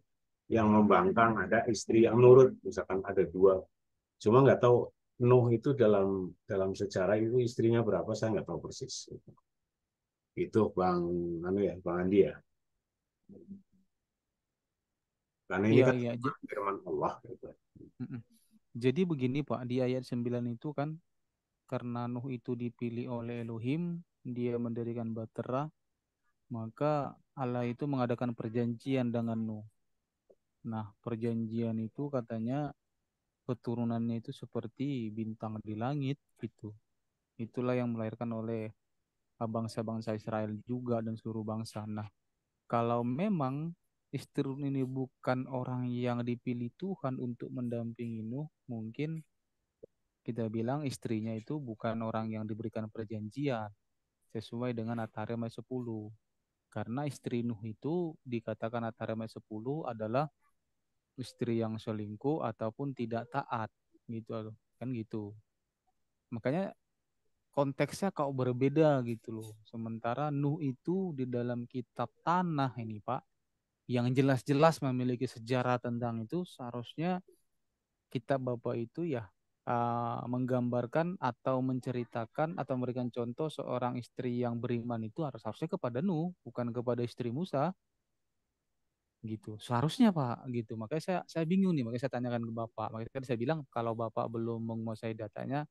Speaker 2: membangkang, ada istri yang nurut, misalkan ada dua. Cuma nggak tahu Nuh itu dalam dalam sejarah itu istrinya berapa, saya nggak tahu persis. Itu Bang Andi ya. Karena ini
Speaker 3: Iya,
Speaker 2: kan
Speaker 3: iya.
Speaker 2: firman Allah gitu.
Speaker 3: Mm-mm. Jadi begini Pak, di ayat 9 itu kan, karena Nuh itu dipilih oleh Elohim, dia mendirikan Bahtera, maka Allah itu mengadakan perjanjian dengan Nuh. Nah, perjanjian itu katanya keturunannya itu seperti bintang di langit gitu. Itulah yang melahirkan oleh bangsa-bangsa Israel juga dan seluruh bangsa. Nah, kalau memang istri ini bukan orang yang dipilih Tuhan untuk mendampingi Nuh, mungkin kita bilang istrinya itu bukan orang yang diberikan perjanjian sesuai dengan At-Tarim ayat 10. Karena istri Nuh itu dikatakan At-Tarim ayat 10 adalah istri yang selingkuh ataupun tidak taat gitu loh. Kan gitu. Makanya konteksnya kok berbeda gitu loh. Sementara Nuh itu di dalam kitab Tanah ini Pak, yang jelas-jelas memiliki sejarah tentang itu, seharusnya kitab Bapak itu ya menggambarkan atau menceritakan atau memberikan contoh seorang istri yang beriman itu harusnya kepada Nuh, bukan kepada istri Musa. gitu. Seharusnya Pak gitu. Makanya saya bingung nih, makanya saya tanyakan ke Bapak. Makanya tadi saya bilang kalau Bapak belum menguasai datanya,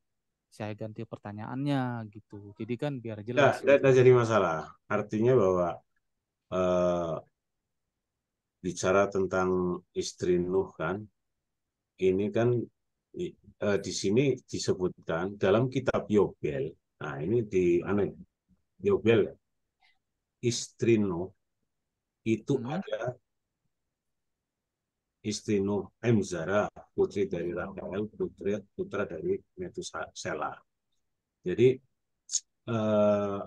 Speaker 3: saya ganti pertanyaannya gitu. Jadi kan biar jelas gitu.
Speaker 2: Tidak jadi masalah. Artinya bahwa eh, bicara tentang istri Nuh kan, ini kan di sini disebutkan dalam kitab Yobel. Nah, ini di aneh Yobel, istri Nuh itu
Speaker 3: Mm-mm.
Speaker 2: ada istri Nuh Emzara, putri dari Rafael, putra dari Metusela. Jadi eh,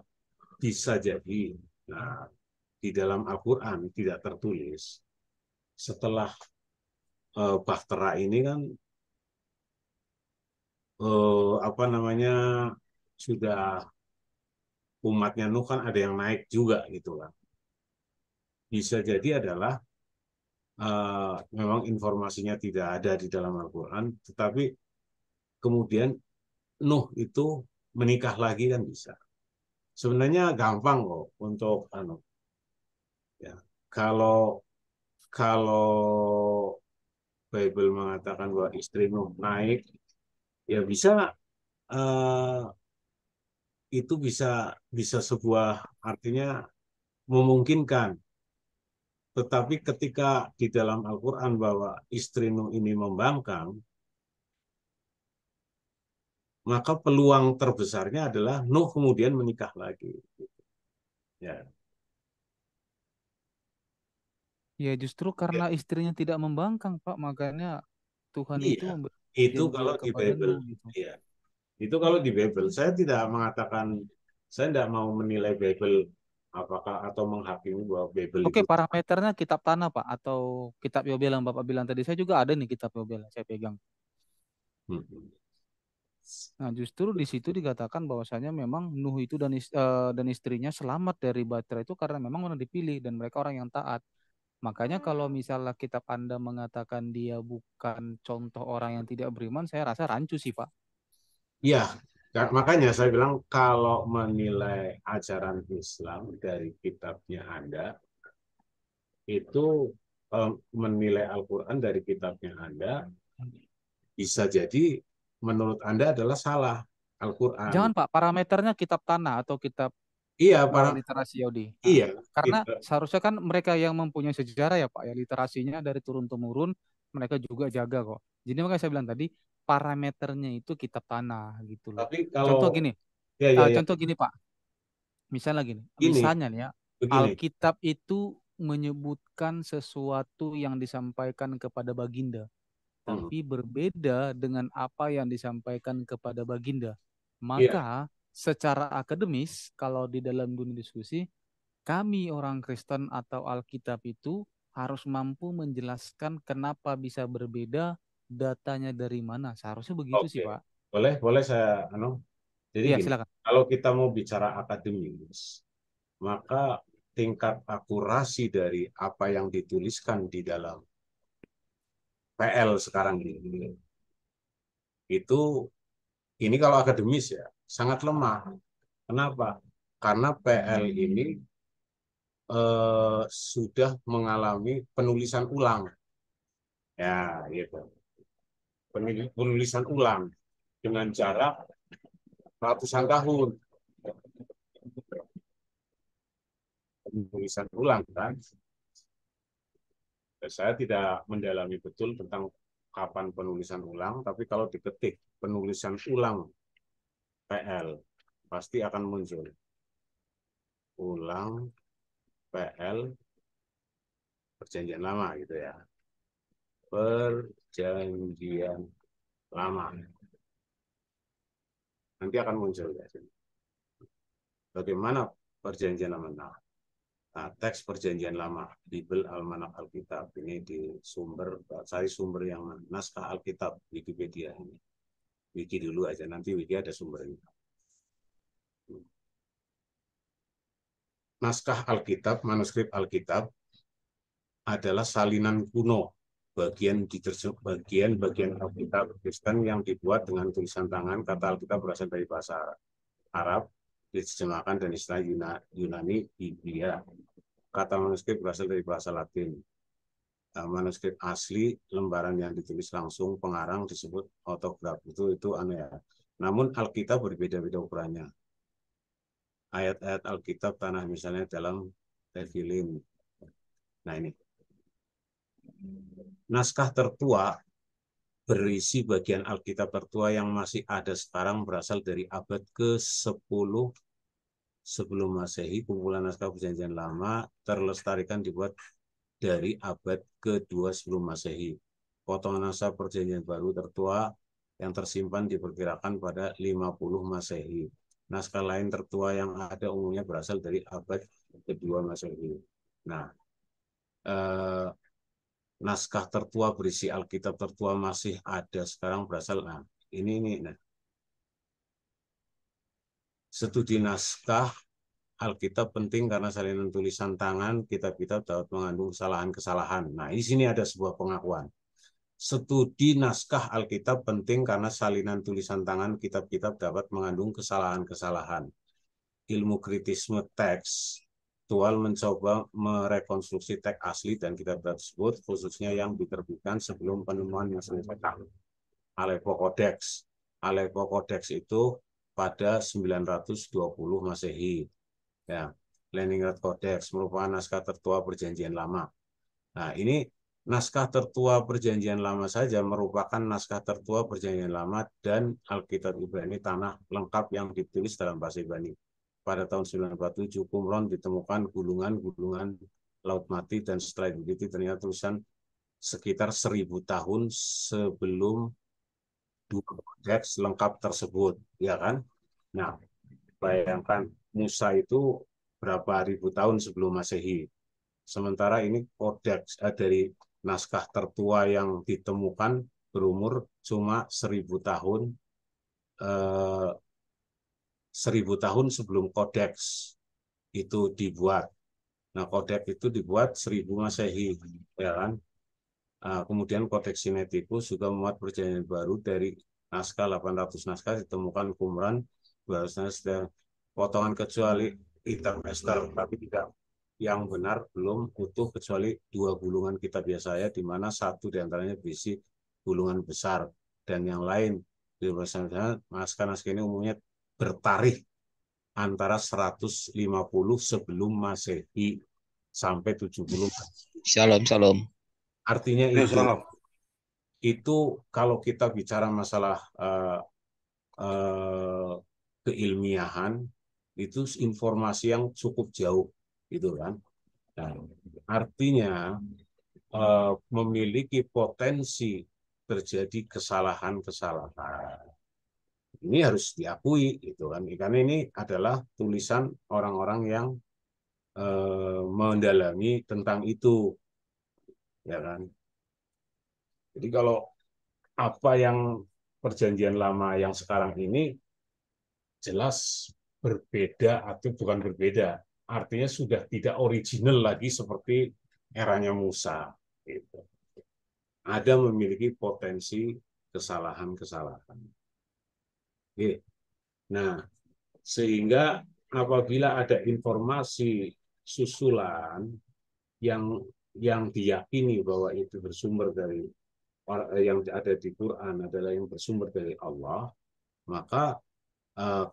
Speaker 2: bisa jadi, nah, di dalam Al-Quran tidak tertulis setelah Bahtera ini kan apa namanya sudah umatnya Nuh kan ada yang naik juga gitu kan. Bisa jadi adalah memang informasinya tidak ada di dalam Al-Quran, tetapi kemudian Nuh itu menikah lagi kan bisa. Sebenarnya gampang kok untuk ya. Kalau kalau Bible mengatakan bahwa istri Nuh naik, ya bisa eh, itu bisa bisa sebuah artinya memungkinkan. Tetapi ketika di dalam Al-Quran bahwa istri Nuh ini membangkang, maka peluang terbesarnya adalah Nuh kemudian menikah lagi. Ya,
Speaker 3: Ya justru
Speaker 2: ya.
Speaker 3: karena istrinya tidak membangkang Pak, makanya Tuhan itu
Speaker 2: Iya.
Speaker 3: memberi
Speaker 2: Itu
Speaker 3: izin dia
Speaker 2: kalau di
Speaker 3: kepada
Speaker 2: Bible,
Speaker 3: Nuh gitu.
Speaker 2: iya. Itu kalau di Bible, saya tidak mengatakan, saya tidak mau menilai Bible apakah atau menghakimi bahwa Bible
Speaker 3: Oke,
Speaker 2: itu.
Speaker 3: parameternya kitab tanah Pak atau kitab Yobel yang Bapak bilang tadi. Saya juga ada nih kitab Yobel yang saya pegang.
Speaker 2: Hmm.
Speaker 3: Nah, justru di situ dikatakan bahwasanya memang Nuh itu dan istrinya selamat dari Batra itu karena memang orang dipilih dan mereka orang yang taat. Makanya kalau misalnya kitab Anda mengatakan dia bukan contoh orang yang tidak beriman, saya rasa rancu sih, Pak.
Speaker 2: Ya, makanya saya bilang kalau menilai ajaran Islam dari kitabnya Anda, itu menilai Al-Quran dari kitabnya Anda, bisa jadi menurut Anda adalah salah Al-Quran.
Speaker 3: Jangan, Pak, parameternya kitab tanah atau kitab
Speaker 2: Iya, para
Speaker 3: literasi Yahudi. Nah,
Speaker 2: iya,
Speaker 3: karena
Speaker 2: kita,
Speaker 3: seharusnya kan mereka yang mempunyai sejarah ya Pak ya literasinya dari turun-temurun mereka juga jaga kok. Jadi makanya saya bilang tadi parameternya itu kitab tanah gitu loh.
Speaker 2: tapi kalau
Speaker 3: Contoh gini,
Speaker 2: ya ya ya
Speaker 3: contoh gini Pak. Misalnya gini,
Speaker 2: gini,
Speaker 3: misalnya nih ya
Speaker 2: begini.
Speaker 3: Alkitab itu menyebutkan sesuatu yang disampaikan kepada Baginda
Speaker 2: Hmm.
Speaker 3: tapi berbeda dengan apa yang disampaikan kepada Baginda.
Speaker 2: Iya,
Speaker 3: Maka secara akademis, kalau di dalam dunia diskusi, kami orang Kristen atau Alkitab itu harus mampu menjelaskan kenapa bisa berbeda, datanya dari mana. Seharusnya begitu sih,
Speaker 2: oke.
Speaker 3: Pak.
Speaker 2: Boleh saya jadi
Speaker 3: Iya,
Speaker 2: gini,
Speaker 3: silakan.
Speaker 2: kalau kita mau bicara akademis, maka tingkat akurasi dari apa yang dituliskan di dalam PL sekarang itu ini kalau akademis ya sangat lemah. Kenapa? Karena PL ini sudah mengalami penulisan ulang. Ya, gitu. Penulisan ulang dengan jarak ratusan tahun. Penulisan ulang kan. Saya tidak mendalami betul tentang kapan penulisan ulang, tapi kalau diketik penulisan ulang PL pasti akan muncul ulang PL perjanjian lama gitu ya. Perjanjian lama. Nanti akan muncul ya. Bagaimana perjanjian lama? Nah, teks perjanjian lama, Bible, Almanak, Alkitab, ini di sumber, cari sumber yang mana? Naskah Alkitab, Wikipedia ini. Wiki dulu aja, nanti Wiki ada sumbernya. Naskah Alkitab, manuskrip Alkitab adalah salinan kuno, bagian Alkitab Kristen yang dibuat dengan tulisan tangan. Kata Alkitab berasal dari bahasa Arab, diterjemahkan dan istilah Yunani, Biblia. Kata manuskrip berasal dari bahasa Latin. manuskrip asli, lembaran yang ditulis langsung pengarang disebut autograf. Itu aneh ya. Namun Alkitab berbeda-beda ukurannya. Ayat-ayat Alkitab tanah misalnya dalam Tefilin. Nah ini. Naskah tertua berisi bagian Alkitab tertua yang masih ada sekarang berasal dari abad ke-10 sebelum Masehi. Kumpulan naskah Perjanjian Lama terlestarikan dibuat dari abad ke-2 sebelum Masehi. Potongan naskah Perjanjian Baru tertua yang tersimpan diperkirakan pada 50 Masehi. Naskah lain tertua yang ada umumnya berasal dari abad ke-2 Masehi. Nah, naskah tertua berisi Alkitab tertua masih ada sekarang berasal ini. Studi naskah Alkitab penting karena salinan tulisan tangan kitab-kitab dapat mengandung kesalahan-kesalahan. Nah, di sini ada sebuah pengakuan. Studi naskah Alkitab penting karena salinan tulisan tangan kitab-kitab dapat mengandung kesalahan-kesalahan. Ilmu kritisme teks Tual mencoba merekonstruksi teks asli dan kitab tersebut, khususnya yang diterbitkan sebelum penemuan mesin cetak. Aleppo Codex. Aleppo Codex itu pada 920 Masehi. Ya, Leningrad Codex merupakan naskah tertua Perjanjian Lama. Nah, ini naskah tertua Perjanjian Lama saja merupakan naskah tertua Perjanjian Lama dan Alkitab Ibrani tanah lengkap yang ditulis dalam bahasa Ibrani. Pada tahun 947, Qumran ditemukan gulungan-gulungan Laut Mati dan setelah itu ternyata tulisan sekitar 1000 tahun sebelum dua kodeks lengkap tersebut, ya kan? Nah, bayangkan Musa itu berapa ribu tahun sebelum Masehi. Sementara ini kodeks dari naskah tertua yang ditemukan berumur cuma 1000 tahun, 1000 tahun sebelum kodeks itu dibuat. Nah, kodeks itu dibuat 1000 Masehi, ya kan? Kemudian kodeks Sinaiticus juga memuat perjanjian baru dari naskah 800 naskah ditemukan Qumran 200 naskah potongan kecuali kitab Ester, tapi tidak yang benar belum utuh kecuali 2 gulungan kitab Yesaya di mana satu diantaranya berisi gulungan besar dan yang lain di naskah-naskah ini umumnya bertarikh antara 150 sebelum Masehi sampai 70.
Speaker 4: Shalom.
Speaker 2: Artinya
Speaker 1: Ya, salam.
Speaker 2: itu kalau kita bicara masalah keilmiahan itu informasi yang cukup jauh gitu kan. Nah, artinya memiliki potensi terjadi kesalahan-kesalahan. Ini harus diakui gitu kan. Karena ini adalah tulisan orang-orang yang mendalami tentang itu, ya kan. Jadi kalau apa yang Perjanjian Lama yang sekarang ini jelas berbeda atau bukan berbeda, artinya sudah tidak original lagi seperti eranya Musa. Gitu. Ada memiliki potensi kesalahan-kesalahan. Nah, sehingga apabila ada informasi susulan yang diyakini bahwa itu bersumber dari yang ada di Quran adalah yang bersumber dari Allah, maka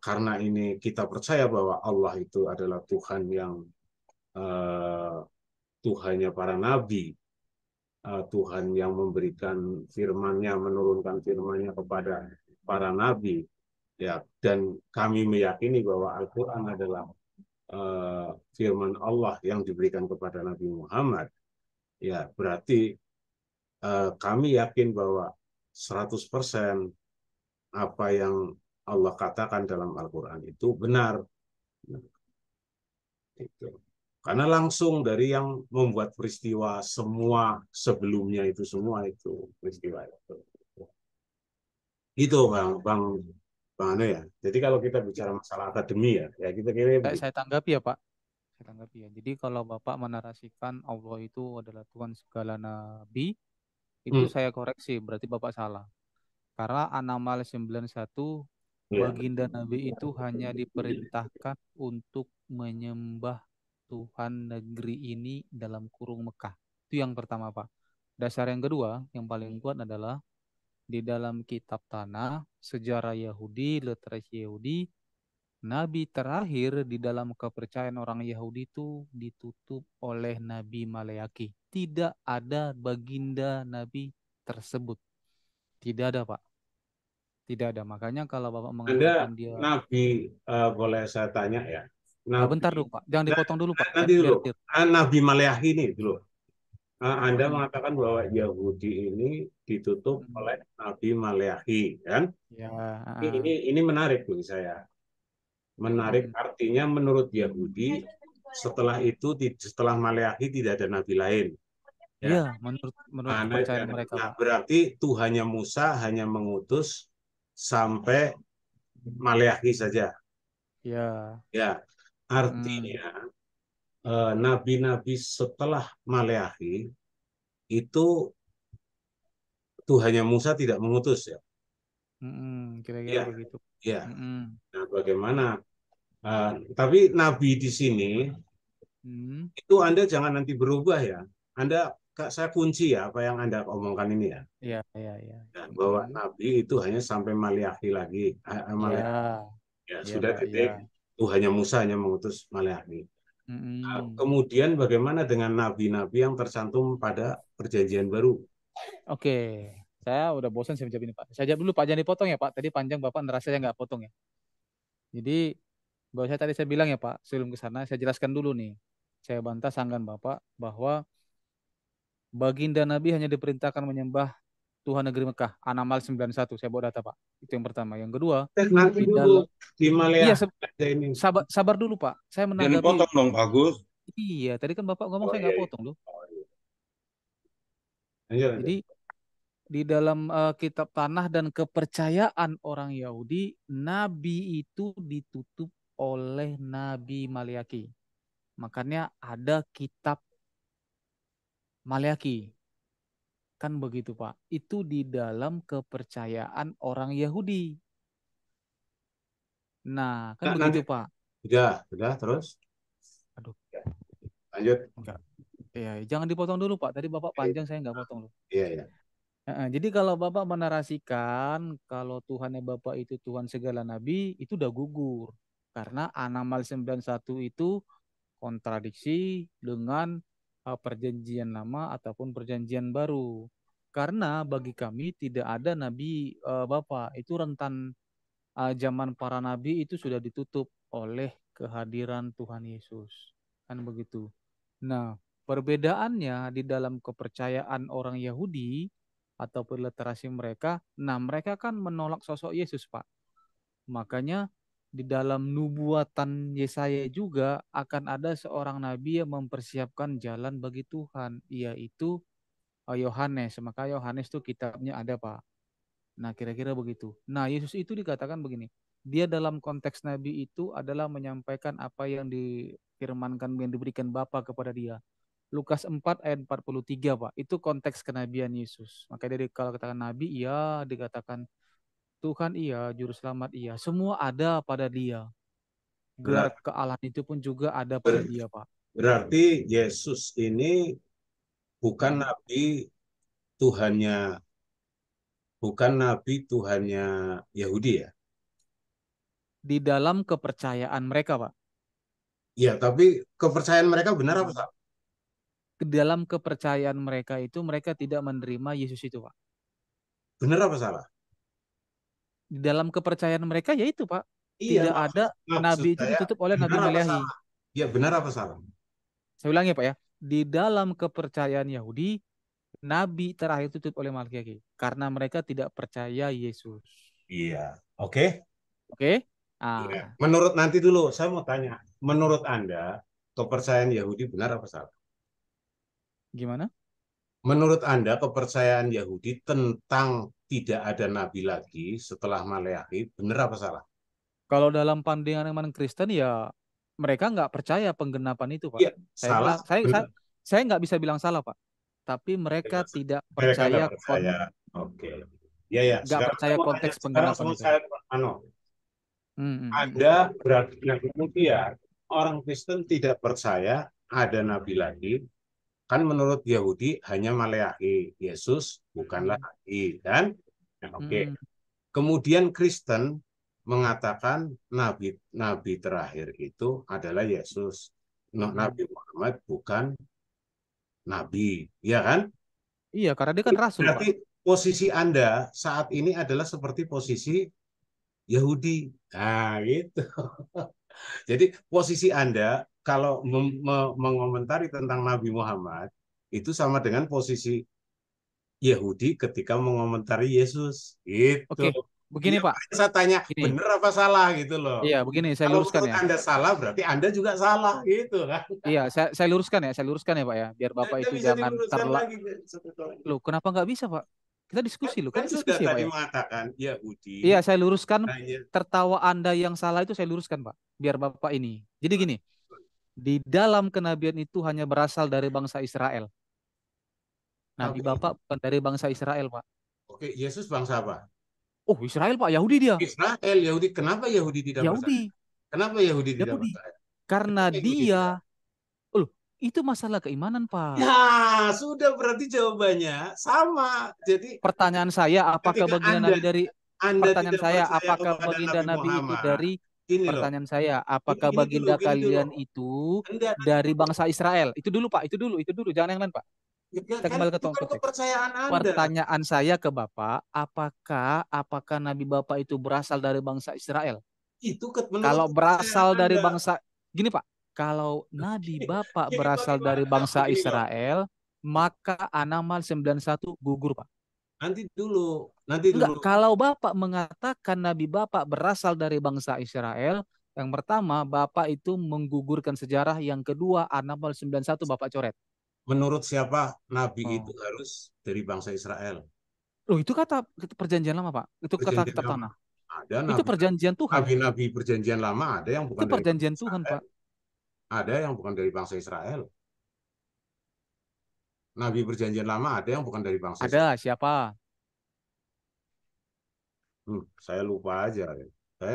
Speaker 2: karena ini kita percaya bahwa Allah itu adalah Tuhan yang Tuhannya para nabi, Tuhan yang memberikan firman-Nya, menurunkan firman-Nya kepada para nabi, ya, dan kami meyakini bahwa Al-Quran adalah firman Allah yang diberikan kepada Nabi Muhammad, ya berarti kami yakin bahwa 100% apa yang Allah katakan dalam Al-Quran itu benar. Itu. Karena langsung dari yang membuat peristiwa semua sebelumnya itu semua itu peristiwa itu. Itu Bang Anu ya. Jadi kalau kita bicara masalah akademi ya kita kira
Speaker 3: Saya tanggapi ya Pak. Saya tanggapi ya. Jadi kalau Bapak menarasikan Allah itu adalah Tuhan segala nabi, itu saya koreksi, berarti Bapak salah. Karena An-Naml 91,
Speaker 2: ya.
Speaker 3: baginda Nabi itu hanya diperintahkan untuk menyembah Tuhan negeri ini dalam kurung Mekah. Itu yang pertama, Pak. Dasar yang kedua, yang paling kuat adalah di dalam kitab tanah, sejarah Yahudi, literasi Yahudi, Nabi terakhir di dalam kepercayaan orang Yahudi itu ditutup oleh Nabi Maleaki. Tidak ada baginda Nabi tersebut. Tidak ada, Pak. Tidak ada. Makanya kalau Bapak
Speaker 2: Anda
Speaker 3: mengatakan dia...
Speaker 2: Nabi, boleh saya tanya ya,
Speaker 3: bentar
Speaker 2: Nabi,
Speaker 3: dulu, Pak. Jangan
Speaker 2: nah,
Speaker 3: dipotong dulu, Pak.
Speaker 2: nanti
Speaker 3: Biar
Speaker 2: dulu,
Speaker 3: clear.
Speaker 2: Nabi Maleakhi ini dulu. Anda
Speaker 3: Hmm.
Speaker 2: mengatakan bahwa Yahudi ini ditutup
Speaker 3: Hmm.
Speaker 2: oleh Nabi Maleakhi, kan?
Speaker 3: Ya.
Speaker 2: Ini menarik bagi saya. Menarik
Speaker 3: Hmm.
Speaker 2: artinya menurut Yahudi setelah itu setelah Maleakhi tidak ada nabi lain.
Speaker 3: Iya,
Speaker 2: Ya,
Speaker 3: menurut kepercayaan mereka,
Speaker 2: nah,
Speaker 3: Pak.
Speaker 2: berarti Tuhannya Musa hanya mengutus sampai Maleakhi saja.
Speaker 3: Ya.
Speaker 2: Ya,
Speaker 3: Hmm.
Speaker 2: artinya nabi-nabi setelah Maleakhi itu Tuhannya Musa tidak mengutus ya.
Speaker 3: Kira-kira
Speaker 2: Ya,
Speaker 3: begitu.
Speaker 2: ya.
Speaker 3: Hmm.
Speaker 2: Nah, bagaimana? Tapi nabi di sini
Speaker 3: Hmm.
Speaker 2: itu Anda jangan nanti berubah ya. Anda, saya kunci ya apa yang Anda omongkan ini ya.
Speaker 3: Iya, iya, iya.
Speaker 2: Ya, bahwa
Speaker 3: Hmm.
Speaker 2: nabi itu hanya sampai Maleakhi lagi. Maleakhi.
Speaker 3: Ya,
Speaker 2: Ya,
Speaker 3: ya,
Speaker 2: sudah
Speaker 3: Pak. Ya.
Speaker 2: titik. Tuhannya Musa hanya mengutus Maleakhi.
Speaker 3: Hmm.
Speaker 2: Kemudian bagaimana dengan nabi-nabi yang tercantum pada perjanjian baru?
Speaker 3: Oke, saya udah bosan saya menjawab ini, Pak. Saya jawab dulu, Pak. Jangan dipotong ya, Pak. Tadi panjang Bapak ngerasa saya nggak potong ya. Jadi, bahwa saya tadi saya bilang ya, Pak, sebelum ke sana, saya jelaskan dulu nih. Saya bantah sanggahan Bapak bahwa baginda Nabi hanya diperintahkan menyembah Tuhan negeri Mekah. An-Naml 91. Saya bawa data, Pak. Itu yang pertama. Yang kedua,
Speaker 2: Nanti
Speaker 3: di
Speaker 2: dulu
Speaker 3: dalam...
Speaker 2: di
Speaker 3: Iya,
Speaker 2: Maleakhi ada ini.
Speaker 3: sabar, sabar dulu, Pak. Saya
Speaker 1: Jangan
Speaker 3: menanggapi...
Speaker 1: dipotong dong, Pak Agus.
Speaker 3: Iya, tadi kan Bapak ngomong
Speaker 2: Oh
Speaker 3: saya
Speaker 2: iya,
Speaker 3: nggak
Speaker 2: iya.
Speaker 3: potong loh.
Speaker 2: Oh, iya. Lanjut, lanjut.
Speaker 3: Jadi di dalam kitab tanah dan kepercayaan orang Yahudi, Nabi itu ditutup oleh Nabi Maleaki. Makanya ada kitab Maleaki. Kan begitu, Pak. Itu di dalam kepercayaan orang Yahudi. Nah, kan
Speaker 2: Nah, nanti
Speaker 3: begitu, Pak.
Speaker 2: sudah terus
Speaker 3: Aduh,
Speaker 2: lanjut.
Speaker 3: enggak. Ya, jangan dipotong dulu, Pak. Tadi Bapak panjang, saya nggak potong loh.
Speaker 2: Iya, iya.
Speaker 3: Jadi kalau Bapak menarasikan kalau Tuhannya Bapak itu Tuhan segala nabi, itu udah gugur. Karena An-Naml 91 itu kontradiksi dengan perjanjian lama ataupun perjanjian baru. Karena bagi kami tidak ada nabi Bapak. Itu rentan zaman para nabi itu sudah ditutup oleh kehadiran Tuhan Yesus. Kan begitu. Nah, perbedaannya di dalam kepercayaan orang Yahudi ataupun literasi mereka, nah mereka kan menolak sosok Yesus, Pak. Makanya di dalam nubuatan Yesaya juga akan ada seorang nabi yang mempersiapkan jalan bagi Tuhan, yaitu Yohanes. Maka Yohanes itu kitabnya ada, Pak. Nah, kira-kira begitu. Nah, Yesus itu dikatakan begini. Dia dalam konteks nabi itu adalah menyampaikan apa yang difirmankan yang diberikan Bapa kepada dia. Lukas 4 ayat 43, Pak. Itu konteks kenabian Yesus. Maka dari kalau katakan nabi, iya. Dikatakan Tuhan, iya. Juru selamat, iya. Semua ada pada dia. Gelar
Speaker 2: Berat.
Speaker 3: kealahan itu pun juga ada pada dia, Pak.
Speaker 2: Berarti Yesus ini bukan
Speaker 3: Hmm.
Speaker 2: nabi Tuhannya, bukan nabi Tuhannya Yahudi ya.
Speaker 3: Di dalam kepercayaan mereka, Pak.
Speaker 2: Ya, tapi kepercayaan mereka benar apa
Speaker 3: Hmm.
Speaker 2: salah?
Speaker 3: Di dalam kepercayaan mereka itu mereka tidak menerima Yesus itu, Pak.
Speaker 2: Benar apa salah?
Speaker 3: Di dalam kepercayaan mereka yaitu, Pak,
Speaker 2: Iya,
Speaker 3: tidak
Speaker 2: maksud,
Speaker 3: ada
Speaker 2: maksud
Speaker 3: nabi itu
Speaker 2: saya
Speaker 3: ditutup oleh Nabi
Speaker 2: benar apa
Speaker 3: Maleahi.
Speaker 2: salah? Ya, benar apa salah?
Speaker 3: Saya ulangi, Pak ya. Di dalam kepercayaan Yahudi, nabi terakhir ditutup oleh Maleahi karena mereka tidak percaya Yesus.
Speaker 2: Iya, oke.
Speaker 3: Oke?
Speaker 2: Iya.
Speaker 3: Ah,
Speaker 2: Menurut nanti dulu, saya mau tanya, menurut Anda kepercayaan Yahudi benar apa salah?
Speaker 3: gimana?
Speaker 2: Menurut Anda kepercayaan Yahudi tentang tidak ada nabi lagi setelah Maleakhi benar apa salah?
Speaker 3: Kalau dalam pandangan iman Kristen ya mereka nggak percaya penggenapan itu, Pak.
Speaker 2: Iya,
Speaker 3: Saya
Speaker 2: salah,
Speaker 3: bilang, saya
Speaker 2: benar.
Speaker 3: saya, saya nggak bisa bilang salah, Pak. Tapi mereka tidak
Speaker 2: Mereka
Speaker 3: percaya
Speaker 2: nggak percaya. Oke. Ya, ya.
Speaker 3: nggak
Speaker 2: Sekarang saya
Speaker 3: percaya
Speaker 2: mau tanya,
Speaker 3: konteks
Speaker 2: sekarang
Speaker 3: penggenapan
Speaker 2: sama
Speaker 3: itu.
Speaker 2: saya, ano,
Speaker 3: Hmm, hmm, hmm.
Speaker 2: Anda berarti yang kemudian orang Kristen tidak percaya ada nabi lagi, Kan menurut Yahudi hanya Maleakhi, Yesus bukanlah nabi, kan? Nah, oke. Kemudian Kristen mengatakan nabi terakhir itu adalah Yesus. Nabi Muhammad bukan nabi, ya kan?
Speaker 3: Iya, karena dia kan rasul, Pak.
Speaker 2: Berarti posisi Anda saat ini adalah seperti posisi Yahudi. Nah, gitu. Jadi posisi Anda kalau mengomentari tentang Nabi Muhammad itu sama dengan posisi Yahudi ketika mengomentari Yesus. Gitu.
Speaker 3: Oke, begini
Speaker 2: Iya,
Speaker 3: Pak.
Speaker 2: saya tanya
Speaker 3: Gini.
Speaker 2: benar apa salah gitu loh.
Speaker 3: Iya, begini saya
Speaker 2: Kalau
Speaker 3: luruskan
Speaker 2: menurut
Speaker 3: ya.
Speaker 2: Anda salah berarti Anda juga salah gitu kan.
Speaker 3: Iya, saya luruskan ya Pak ya, biar Bapak
Speaker 2: Anda
Speaker 3: itu
Speaker 2: bisa
Speaker 3: jangan
Speaker 2: diluruskan lagi sebetulnya.
Speaker 3: Loh, kenapa nggak bisa Pak? Kita diskusi loh,
Speaker 2: Kan
Speaker 3: kan
Speaker 2: sudah
Speaker 3: diskusi ya Pak
Speaker 2: tadi
Speaker 3: ya.
Speaker 2: mengatakan Yahudi
Speaker 3: Iya, saya luruskan.
Speaker 2: hanya
Speaker 3: Tertawa Anda yang salah itu saya luruskan Pak, biar Bapak ini. Jadi gini, di dalam kenabian itu hanya berasal dari bangsa Israel. Nabi
Speaker 2: Oke.
Speaker 3: Bapak bukan dari bangsa Israel Pak.
Speaker 2: Oke, Yesus bangsa apa?
Speaker 3: Oh, Israel Pak, Yahudi dia.
Speaker 2: Israel, Yahudi. Kenapa Yahudi tidak percaya?
Speaker 3: Yahudi.
Speaker 2: Kenapa Yahudi tidak
Speaker 3: Yahudi.
Speaker 2: percaya?
Speaker 3: Karena
Speaker 2: Kenapa Yahudi
Speaker 3: dia,
Speaker 2: tidak?
Speaker 3: loh, itu masalah keimanan Pak.
Speaker 2: Ya, sudah berarti jawabannya sama. Jadi
Speaker 3: Pertanyaan saya, apakah
Speaker 2: ketika
Speaker 3: baginda Nabi dari
Speaker 2: Anda
Speaker 3: pertanyaan
Speaker 2: tidak
Speaker 3: saya,
Speaker 2: percaya
Speaker 3: apakah
Speaker 2: kepada
Speaker 3: baginda
Speaker 2: Nabi
Speaker 3: Nabi itu
Speaker 2: Muhammad,
Speaker 3: dari
Speaker 2: gini loh.
Speaker 3: pertanyaan saya, apakah
Speaker 2: Gini
Speaker 3: baginda
Speaker 2: dulu, gini dulu.
Speaker 3: kalian itu
Speaker 2: Enggak,
Speaker 3: dari bangsa Israel? Itu dulu Pak, itu dulu, jangan yang lain Pak. Kita
Speaker 2: kan
Speaker 3: kembali ke
Speaker 2: itu kan
Speaker 3: konteks.
Speaker 2: kepercayaan Anda.
Speaker 3: Pertanyaan saya ke Bapak, apakah Nabi Bapak itu berasal dari bangsa Israel?
Speaker 2: Itu menurut
Speaker 3: Kalau berasal
Speaker 2: kepercayaan
Speaker 3: dari
Speaker 2: Anda.
Speaker 3: bangsa, gini Pak, kalau Nabi Bapak
Speaker 2: Gini,
Speaker 3: berasal
Speaker 2: bagaimana?
Speaker 3: dari bangsa
Speaker 2: Begini loh.
Speaker 3: Israel, maka Anamal 91 gugur Pak.
Speaker 2: Nanti dulu.
Speaker 3: Enggak, kalau Bapak mengatakan Nabi Bapak berasal dari bangsa Israel, yang pertama Bapak itu menggugurkan sejarah, yang kedua Anamal 91 Bapak coret.
Speaker 2: Menurut siapa Nabi itu
Speaker 3: Oh.
Speaker 2: harus dari bangsa Israel?
Speaker 3: Loh, itu kata perjanjian lama Pak. Itu kata
Speaker 2: Perjanjian
Speaker 3: kitab
Speaker 2: lama.
Speaker 3: tanah.
Speaker 2: Ada
Speaker 3: Itu perjanjian Tuhan.
Speaker 2: nabi-nabi perjanjian lama ada yang bukan
Speaker 3: Itu
Speaker 2: dari
Speaker 3: perjanjian
Speaker 2: bangsa
Speaker 3: Tuhan
Speaker 2: Israel.
Speaker 3: Pak.
Speaker 2: Ada yang bukan dari bangsa Israel. Nabi perjanjian lama ada yang bukan dari bangsa Israel.
Speaker 3: Ada siapa?
Speaker 2: Saya lupa aja.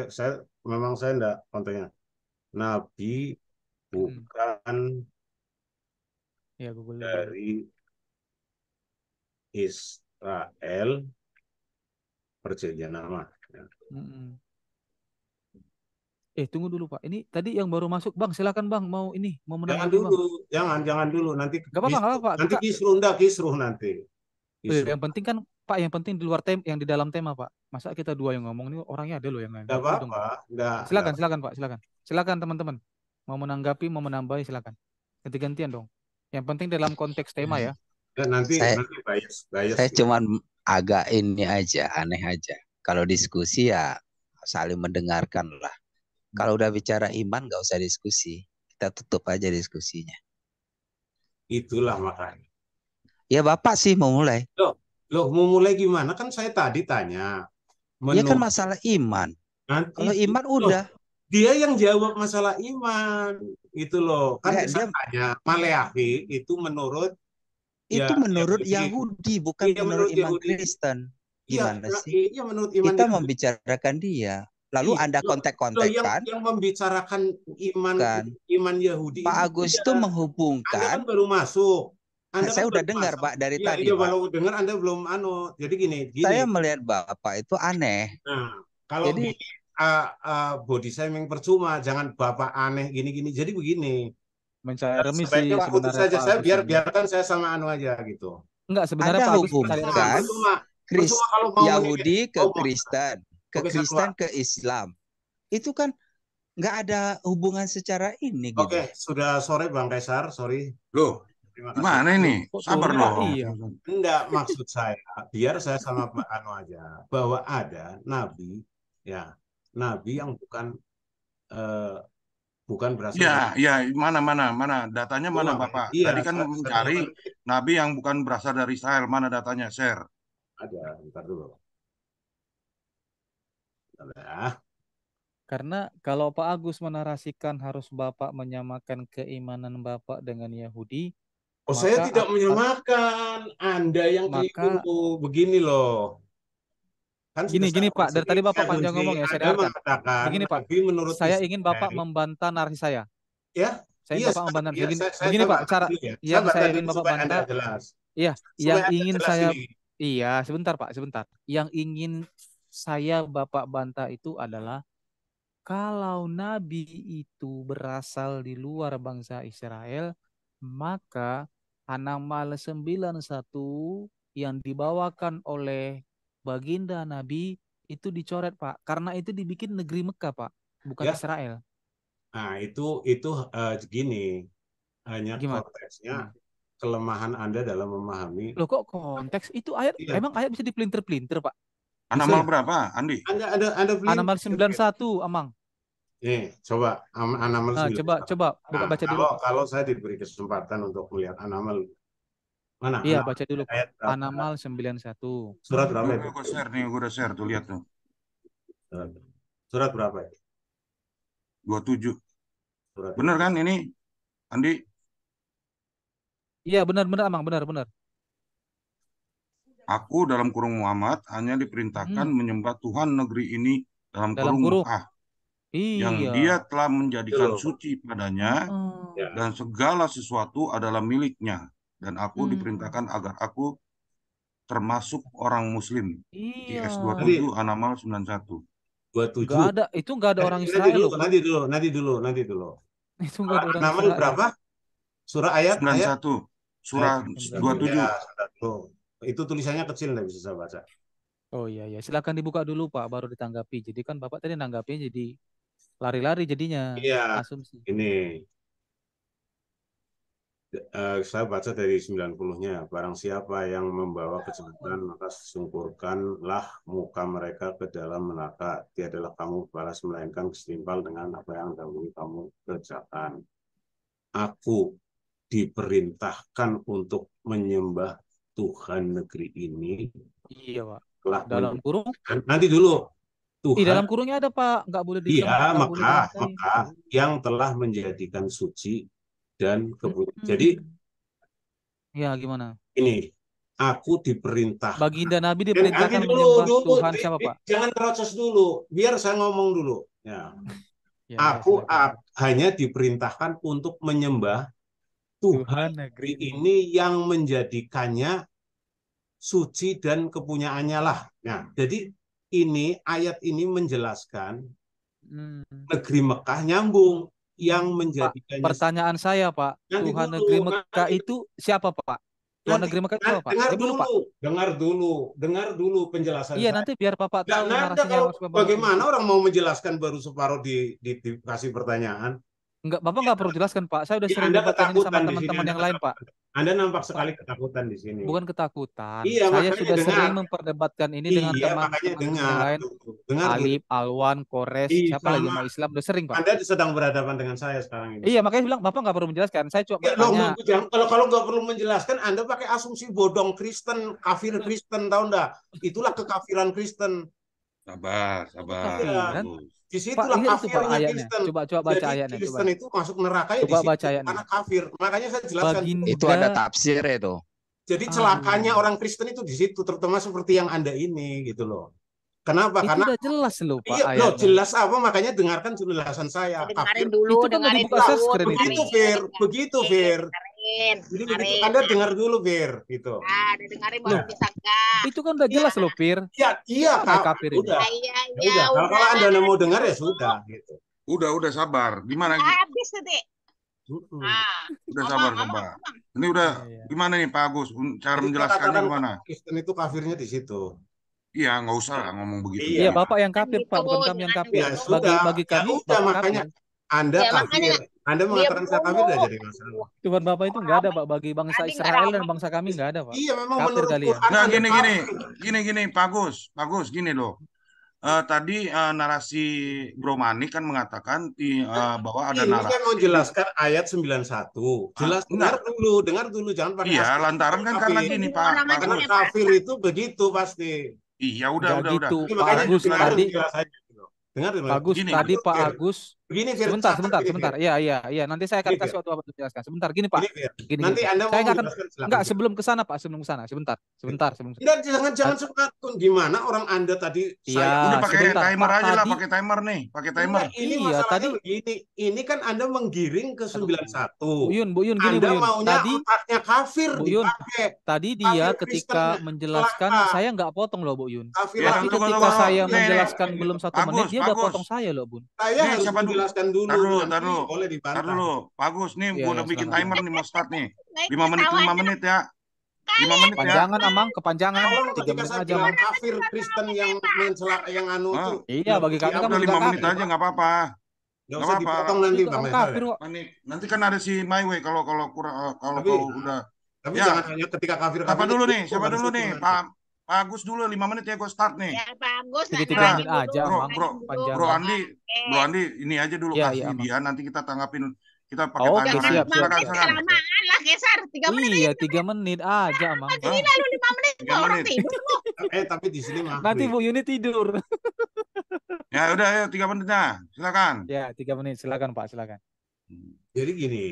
Speaker 2: Saya memang saya enggak kontennya. Nabi bukan
Speaker 3: Ya, Google dulu.
Speaker 2: dari Israel perjanjian lama.
Speaker 3: Tunggu dulu Pak. Ini tadi yang baru masuk Bang. Silakan Bang. Mau
Speaker 2: Jangan
Speaker 3: menanggapi Bang.
Speaker 2: dulu, jangan dulu. Nanti
Speaker 3: Gak apa-apa.
Speaker 2: nanti kisruh nanti.
Speaker 3: Yang penting kan Pak, yang penting di luar tema, yang di dalam tema Pak. Masa kita dua yang ngomong, ini orangnya ada loh yang lain.
Speaker 2: Enggak
Speaker 3: Ganti dong,
Speaker 2: apa-apa.
Speaker 3: Pak. Silakan Pak, silakan. Silakan teman-teman. Mau menanggapi, mau menambahi silakan. Ganti-gantian dong. Yang penting dalam konteks tema ya.
Speaker 2: Nanti bias.
Speaker 4: Saya cuman agak ini aja, aneh aja. Kalau diskusi ya saling mendengarkan lah. Kalau udah bicara iman nggak usah diskusi. Kita tutup aja diskusinya.
Speaker 2: Itulah makanya.
Speaker 4: Ya Bapak sih mau mulai.
Speaker 2: Loh, mau mulai gimana? Kan saya tadi tanya.
Speaker 4: Ya kan masalah iman. Kalau iman udah.
Speaker 2: Dia yang jawab masalah iman. Itu loh. Kan
Speaker 4: Ya,
Speaker 2: saya tanya, Maleakhi itu menurut
Speaker 4: itu menurut Yahudi, bukan menurut iman Kristen. Gimana sih?
Speaker 2: Iya, menurut iman
Speaker 4: kita membicarakan dia. Lalu Anda kontek-kontekkan.
Speaker 2: Yang membicarakan iman Yahudi.
Speaker 4: Pak Agus itu menghubungkan.
Speaker 2: Anda kan baru masuk.
Speaker 4: Saya udah dengar Pak dari tadi.
Speaker 2: Iya, baru dengar Anda belum Jadi gini.
Speaker 4: Saya melihat Bapak itu aneh.
Speaker 2: Nah, kalau jadi body shaming percuma, jangan Bapak aneh gini-gini. Jadi begini.
Speaker 3: Mencari remisi
Speaker 2: sebenarnya putus saja saya biarkan saya sama
Speaker 3: aja
Speaker 2: gitu.
Speaker 3: Enggak, sebenarnya
Speaker 4: Anda
Speaker 3: Pak
Speaker 4: hubungkan Yahudi ke Kristen, ke Kristen ke Islam. Itu kan nggak ada hubungan secara ini.
Speaker 2: Oke, sudah sore Bang Kaisar, sorry.
Speaker 1: Loh, gimana ini? Sabar dong.
Speaker 3: Iya.
Speaker 2: Enggak, maksud saya, biar saya sama Pak aja, bahwa ada nabi, ya, nabi yang bukan berasal.
Speaker 1: Ya, mana datanya mana Bapak?
Speaker 2: Iya,
Speaker 1: tadi kan mencari nabi yang bukan berasal dari Israel, mana datanya? Share.
Speaker 2: Ada, bentar dulu. Ya.
Speaker 3: Karena kalau Pak Agus menarasikan harus Bapak menyamakan keimanan Bapak dengan Yahudi.
Speaker 2: Saya tidak menyamakan. Anda yang keliru. Begini loh. Kan
Speaker 3: gini Pak, dari tadi Bapak panjang ngomong ya, saya dengarkan. Begini Pak,
Speaker 2: menurut
Speaker 3: saya ingin Bapak membantah narasi saya.
Speaker 2: Ya.
Speaker 3: Saya
Speaker 5: Iya,
Speaker 3: Bapak membantah
Speaker 5: iya,
Speaker 3: begini,
Speaker 5: saya
Speaker 3: begini Pak,
Speaker 5: baca
Speaker 3: cara
Speaker 5: dulu ya. Saya
Speaker 3: yang
Speaker 5: baca
Speaker 3: saya
Speaker 5: dulu
Speaker 3: ingin Bapak
Speaker 5: supaya Anda
Speaker 3: bantah.
Speaker 5: jelas.
Speaker 3: Iya,
Speaker 5: Supaya
Speaker 3: yang
Speaker 5: Anda
Speaker 3: ingin
Speaker 5: jelas
Speaker 3: saya
Speaker 5: ini.
Speaker 3: iya, sebentar Pak, sebentar. Yang ingin saya Bapak bantah itu adalah kalau Nabi itu berasal di luar bangsa Israel, maka Hanamal 91 yang dibawakan oleh baginda Nabi itu dicoret, Pak. Karena itu dibikin negeri Mekah, Pak, bukan
Speaker 5: Ya,
Speaker 3: Israel.
Speaker 5: nah itu gini, hanya
Speaker 3: Gimana?
Speaker 5: konteksnya kelemahan Anda dalam memahami.
Speaker 3: Loh kok konteks itu ayat,
Speaker 5: Iya,
Speaker 3: emang ayat bisa dipelintir-pelintir, Pak?
Speaker 1: Hanamal
Speaker 5: bisa.
Speaker 1: berapa, Andi?
Speaker 5: Anda
Speaker 3: Hanamal
Speaker 5: pelintir.
Speaker 3: 91, Amang.
Speaker 5: Nih, coba Anamal
Speaker 3: Nah,
Speaker 5: 91.
Speaker 3: coba buka
Speaker 5: Nah,
Speaker 3: baca dulu, Pak.
Speaker 5: kalau saya diberi kesempatan untuk melihat Anamal, mana
Speaker 3: Iya,
Speaker 5: Anamal
Speaker 3: baca dulu, Pak.
Speaker 5: ayat berapa?
Speaker 3: Hanamal 91.
Speaker 5: Surat berapa
Speaker 1: Gue
Speaker 5: itu?
Speaker 1: gue share nih, gue udah share tuh, lihat tuh.
Speaker 5: Surat berapa itu?
Speaker 1: 27.
Speaker 5: Surat
Speaker 1: Bener kan ini, Andi?
Speaker 3: Iya, benar-benar, Amang, benar-benar.
Speaker 1: Aku dalam kurung Muhammad hanya diperintahkan menyembah Tuhan negeri ini dalam
Speaker 3: Dalam
Speaker 1: kurung
Speaker 3: kurung.
Speaker 1: Mekah, yang
Speaker 3: Iya.
Speaker 1: Dia telah menjadikan
Speaker 5: Betul.
Speaker 1: suci padanya,
Speaker 5: Ya.
Speaker 1: dan segala sesuatu adalah miliknya. Dan aku
Speaker 3: Hmm.
Speaker 1: diperintahkan agar aku termasuk orang Muslim.
Speaker 3: Iya.
Speaker 1: IS 27 Hanamal 91.
Speaker 5: 27.
Speaker 3: Nggak ada, itu nggak ada orang Israel loh, Bro.
Speaker 5: Nanti dulu.
Speaker 3: Itu nggak ada orang
Speaker 5: Anamal
Speaker 3: Israel.
Speaker 5: berapa? Surah ayat
Speaker 1: 91. Surah 27.
Speaker 5: Ya, tuh. Itu tulisannya kecil, nggak bisa saya baca.
Speaker 3: Oh iya, iya. Silakan dibuka dulu, Pak, baru ditanggapi. Jadi kan Bapak tadi nanggapnya jadi lari-lari jadinya.
Speaker 5: Iya,
Speaker 3: Asumsi.
Speaker 5: ini saya baca dari 90-nya. Barang siapa yang membawa kejahatan, maka sungkurkanlah muka mereka ke dalam neraka. Tiadalah kamu balas melainkan setimpal dengan apa yang dahulu kamu kerjakan. Aku diperintahkan untuk menyembah Tuhan negeri ini.
Speaker 3: Iya, Pak.
Speaker 5: Telah
Speaker 3: Dalam kurung?
Speaker 5: Nanti dulu.
Speaker 3: Dalam
Speaker 5: Tuhan,
Speaker 3: kurungnya ada, Pak. Nggak boleh
Speaker 5: iya,
Speaker 3: disembah, nggak boleh
Speaker 5: maka
Speaker 3: dimintai.
Speaker 5: yang telah menjadikan suci dan kepunyaan. Jadi,
Speaker 3: ya gimana?
Speaker 5: ini aku diperintah.
Speaker 3: Baginda Nabi
Speaker 5: Nanti
Speaker 3: diperintahkan
Speaker 5: dulu,
Speaker 3: menyembah Tuhan siapa, Pak?
Speaker 5: Jangan proses dulu, biar saya ngomong dulu. Ya.
Speaker 3: Ya,
Speaker 5: Aku
Speaker 3: silakan.
Speaker 5: hanya diperintahkan untuk menyembah Tuhan negeri ini yang menjadikannya suci dan kepunyaannya lah. Nah, jadi ini ayat ini menjelaskan negeri Mekah nyambung yang menjadikannya.
Speaker 3: Pak, pertanyaan saya, Pak, Tuhan negeri Mekah itu siapa, Pak? Tuhan negeri Mekah itu siapa, Pak?
Speaker 5: Dengar dulu penjelasan
Speaker 3: iya,
Speaker 5: saya.
Speaker 3: nanti biar Bapak tahu narasinya
Speaker 5: kalau
Speaker 3: harus
Speaker 5: bagaimana orang mau menjelaskan baru separuh dikasih pertanyaan.
Speaker 3: Enggak, Bapak nggak perlu jelaskan, Pak. Saya udah sering
Speaker 5: Anda
Speaker 3: debatkan ini sama
Speaker 5: ketakutan di sini,
Speaker 3: teman-teman yang lain, Pak.
Speaker 5: Anda nampak sekali ketakutan di sini.
Speaker 3: Bukan ketakutan.
Speaker 5: Iya,
Speaker 3: saya
Speaker 5: makanya
Speaker 3: sudah
Speaker 5: dengar.
Speaker 3: sering memperdebatkan ini dengan teman-teman yang lain. Alip, Alwan, Kores, siapa lagi yang mau Islam udah sering, Pak.
Speaker 5: Anda sedang berhadapan dengan saya sekarang ini.
Speaker 3: Iya, makanya bilang Bapak nggak perlu menjelaskan. Saya cuma bertanya.
Speaker 5: Kalau nggak perlu menjelaskan, Anda pakai asumsi bodong Kristen, kafir Kristen, tahu nggak? Itulah kekafiran Kristen.
Speaker 1: Sabar.
Speaker 5: Di situlah kafirnya Kristen.
Speaker 3: Coba baca ayatnya.
Speaker 5: Kristen itu masuk neraka ya
Speaker 3: coba baca ayatnya.
Speaker 5: Karena kafir. Makanya saya jelaskan.
Speaker 4: Itu ada tafsir itu.
Speaker 5: Jadi celakanya orang Kristen itu di situ, terutama seperti yang Anda ini, gitu loh. Kenapa?
Speaker 3: Itu
Speaker 5: karena
Speaker 3: udah jelas loh, Pak.
Speaker 5: Iya, loh, jelas apa? Makanya dengarkan penjelasan saya.
Speaker 6: Dengarin dulu,
Speaker 3: itu kan
Speaker 6: dengarin
Speaker 3: dibuka subscribe
Speaker 6: dulu.
Speaker 5: Begitu, Fir. Jadi begitu Anda dengar dulu, Fir, gitu.
Speaker 6: Nah, dengarin baru disangka.
Speaker 3: Itu kan udah jelas loh, Fir.
Speaker 5: Iya,
Speaker 3: kafir.
Speaker 5: Udah.
Speaker 6: Iya,
Speaker 5: Kalau Anda mau dengar ya sudah, gitu.
Speaker 1: Udah sabar. Gimana?
Speaker 6: Habis nanti.
Speaker 1: Udah sabar. Ini udah gimana nih Pak Agus? Cara menjelaskannya gimana?
Speaker 5: Kristen itu kafirnya di situ.
Speaker 1: Iya, nggak usah lah ngomong begitu.
Speaker 3: Iya, Bapak yang kafir, Pak, bukan kami yang kafir. Bagi kami,
Speaker 5: Bapak makanya Anda kafir. Anda mengatakan saya kafir sudah jadi masalah.
Speaker 3: Tuhan Bapak itu nggak ada, Pak. Bagi bangsa Israel dan bangsa kami nggak ada, Pak.
Speaker 5: Iya, memang
Speaker 3: kafir
Speaker 5: menurut
Speaker 3: kali ya.
Speaker 5: Quran.
Speaker 1: Nah, gini, Pak Agus, gini loh. Tadi narasi Bro Mani kan mengatakan bahwa ada narasi.
Speaker 5: Ini kan mau jelaskan ayat 91. Dengar dulu, jangan pakai.
Speaker 1: Iya, lantaran kan karena gini, Pak.
Speaker 5: Karena kafir itu begitu pasti.
Speaker 1: Iya, udah.
Speaker 3: Gitu,
Speaker 5: Makanya
Speaker 3: Agus tadi.
Speaker 5: Dengar,
Speaker 3: Agus tadi Pak Agus
Speaker 5: Begini, Fir,
Speaker 3: Sebentar,
Speaker 5: satu
Speaker 3: sebentar,
Speaker 5: begini,
Speaker 3: sebentar.
Speaker 5: Fir.
Speaker 3: Iya. Nanti saya akan
Speaker 5: Gini,
Speaker 3: kasih
Speaker 5: Fir.
Speaker 3: waktu Bapak untuk menjelaskan. Sebentar, gini Pak.
Speaker 5: Gini, Fir.
Speaker 3: Gini,
Speaker 5: Nanti
Speaker 3: Pak.
Speaker 5: Anda
Speaker 3: Saya
Speaker 5: mau
Speaker 3: nggak akan,
Speaker 5: menjelaskan, silakan,
Speaker 3: nggak
Speaker 5: Fir.
Speaker 3: sebelum ke sana Pak, sebelum ke sana. Sebentar, sebentar.
Speaker 5: Enggak, jangan
Speaker 3: Ad-
Speaker 5: semangat. Gimana orang Anda tadi
Speaker 3: Iya,
Speaker 5: saya
Speaker 1: Udah pakai
Speaker 3: sebentar.
Speaker 1: timer
Speaker 3: Pak,
Speaker 1: aja lah,
Speaker 3: tadi,
Speaker 1: pakai timer nih, pakai timer.
Speaker 5: enggak, ini
Speaker 3: iya,
Speaker 5: masalahnya
Speaker 3: tadi,
Speaker 5: begini. Ini kan Anda menggiring ke
Speaker 3: aduh,
Speaker 5: 91.
Speaker 3: Bu Yun, gini Bu
Speaker 5: Anda
Speaker 3: Yun.
Speaker 5: maunya
Speaker 3: Tadi,
Speaker 5: otaknya kafir
Speaker 3: Bu Yun,
Speaker 5: dipakai.
Speaker 3: tadi dia
Speaker 5: Kafir
Speaker 3: ketika
Speaker 5: Kristen
Speaker 3: menjelaskan,
Speaker 5: celaka.
Speaker 3: saya nggak potong loh Bu Yun.
Speaker 5: Kafir
Speaker 1: Ya,
Speaker 3: Tapi
Speaker 1: tunggu,
Speaker 3: ketika
Speaker 1: tunggu.
Speaker 3: saya
Speaker 1: Nih,
Speaker 3: menjelaskan belum 1 menit,
Speaker 1: Bagus,
Speaker 3: dia udah
Speaker 1: bagus.
Speaker 3: potong saya loh, Bun.
Speaker 5: Saya
Speaker 1: Nih,
Speaker 5: harus
Speaker 1: siapa dulu?
Speaker 5: menjelaskan dulu,
Speaker 1: Tar dulu.
Speaker 5: nanti boleh
Speaker 1: Tar
Speaker 5: dibantah.
Speaker 1: dulu. Bagus, nih
Speaker 3: Iya,
Speaker 1: gua
Speaker 3: ya,
Speaker 1: udah bikin
Speaker 3: silakan.
Speaker 1: timer nih, mau start nih.
Speaker 6: Baik
Speaker 1: 5 menit, 5
Speaker 6: ketawanya.
Speaker 1: menit ya. 5 menit ya.
Speaker 3: Kepanjangan, Amang, kepanjangan.
Speaker 5: Tolong
Speaker 3: 3
Speaker 5: ketika
Speaker 3: menit
Speaker 5: saya
Speaker 3: aja,
Speaker 5: bilang
Speaker 3: Amang.
Speaker 5: kafir Kristen yang yang anu
Speaker 1: Oh,
Speaker 5: itu
Speaker 3: Iya,
Speaker 5: nggak
Speaker 3: bagi
Speaker 5: usah
Speaker 3: kami
Speaker 1: ya
Speaker 3: kamu
Speaker 1: udah
Speaker 5: dihapus,
Speaker 3: juga
Speaker 1: 5 menit
Speaker 3: kafir,
Speaker 1: aja,
Speaker 3: Pak.
Speaker 1: nggak apa-apa.
Speaker 5: nggak
Speaker 1: Nggak
Speaker 5: usah
Speaker 1: apa-apa.
Speaker 5: dipotong
Speaker 3: Kamu
Speaker 5: nanti
Speaker 3: juga
Speaker 5: Bang
Speaker 3: orang
Speaker 5: Faisal
Speaker 3: kafir
Speaker 5: ya.
Speaker 3: kok.
Speaker 1: Nanti kan ada si My Way kalau kurang kalau
Speaker 5: Tapi
Speaker 1: kau udah.
Speaker 5: tapi
Speaker 1: Ya,
Speaker 5: jangan hanya ketika kafir
Speaker 1: siapa dulu nih?
Speaker 5: itu
Speaker 1: Siapa
Speaker 5: harus
Speaker 1: dulu
Speaker 5: itu
Speaker 1: nih?
Speaker 5: nanti.
Speaker 1: Pak Agus dulu 5 menit ya gue start nih.
Speaker 6: Ya bagus, nggak
Speaker 3: 3
Speaker 1: Udah,
Speaker 6: nangin
Speaker 3: menit
Speaker 6: dulu,
Speaker 3: aja,
Speaker 1: Bro,
Speaker 3: Amang.
Speaker 6: nangin dulu.
Speaker 1: Bro
Speaker 3: Kepanjangan.
Speaker 1: Andi,
Speaker 6: Oke.
Speaker 1: Bro Andi ini aja dulu
Speaker 3: Iya,
Speaker 1: kasih
Speaker 3: Amang.
Speaker 1: dia, nanti kita tanggapin, kita pakai
Speaker 3: Oke,
Speaker 1: timer
Speaker 6: Jangan
Speaker 1: aja.
Speaker 3: siap,
Speaker 6: 5
Speaker 3: siap,
Speaker 1: Silakan,
Speaker 6: menit,
Speaker 3: siap.
Speaker 1: silakan.
Speaker 6: kelamaan lah Gesar. 3 menit aja.
Speaker 3: Iya, 3 menit aja, Amang.
Speaker 6: Lagi
Speaker 1: Hah?
Speaker 6: lalu 5 menit
Speaker 1: 3
Speaker 6: gua orang
Speaker 1: menit.
Speaker 6: tidur lu.
Speaker 5: Tapi di sini
Speaker 3: Nanti
Speaker 5: Mahwi.
Speaker 3: Bu Yuni tidur.
Speaker 1: Ya udah, ayo 3 menit dah. Silakan.
Speaker 3: Ya, 3 menit. Silakan, Pak, silakan.
Speaker 5: Jadi gini,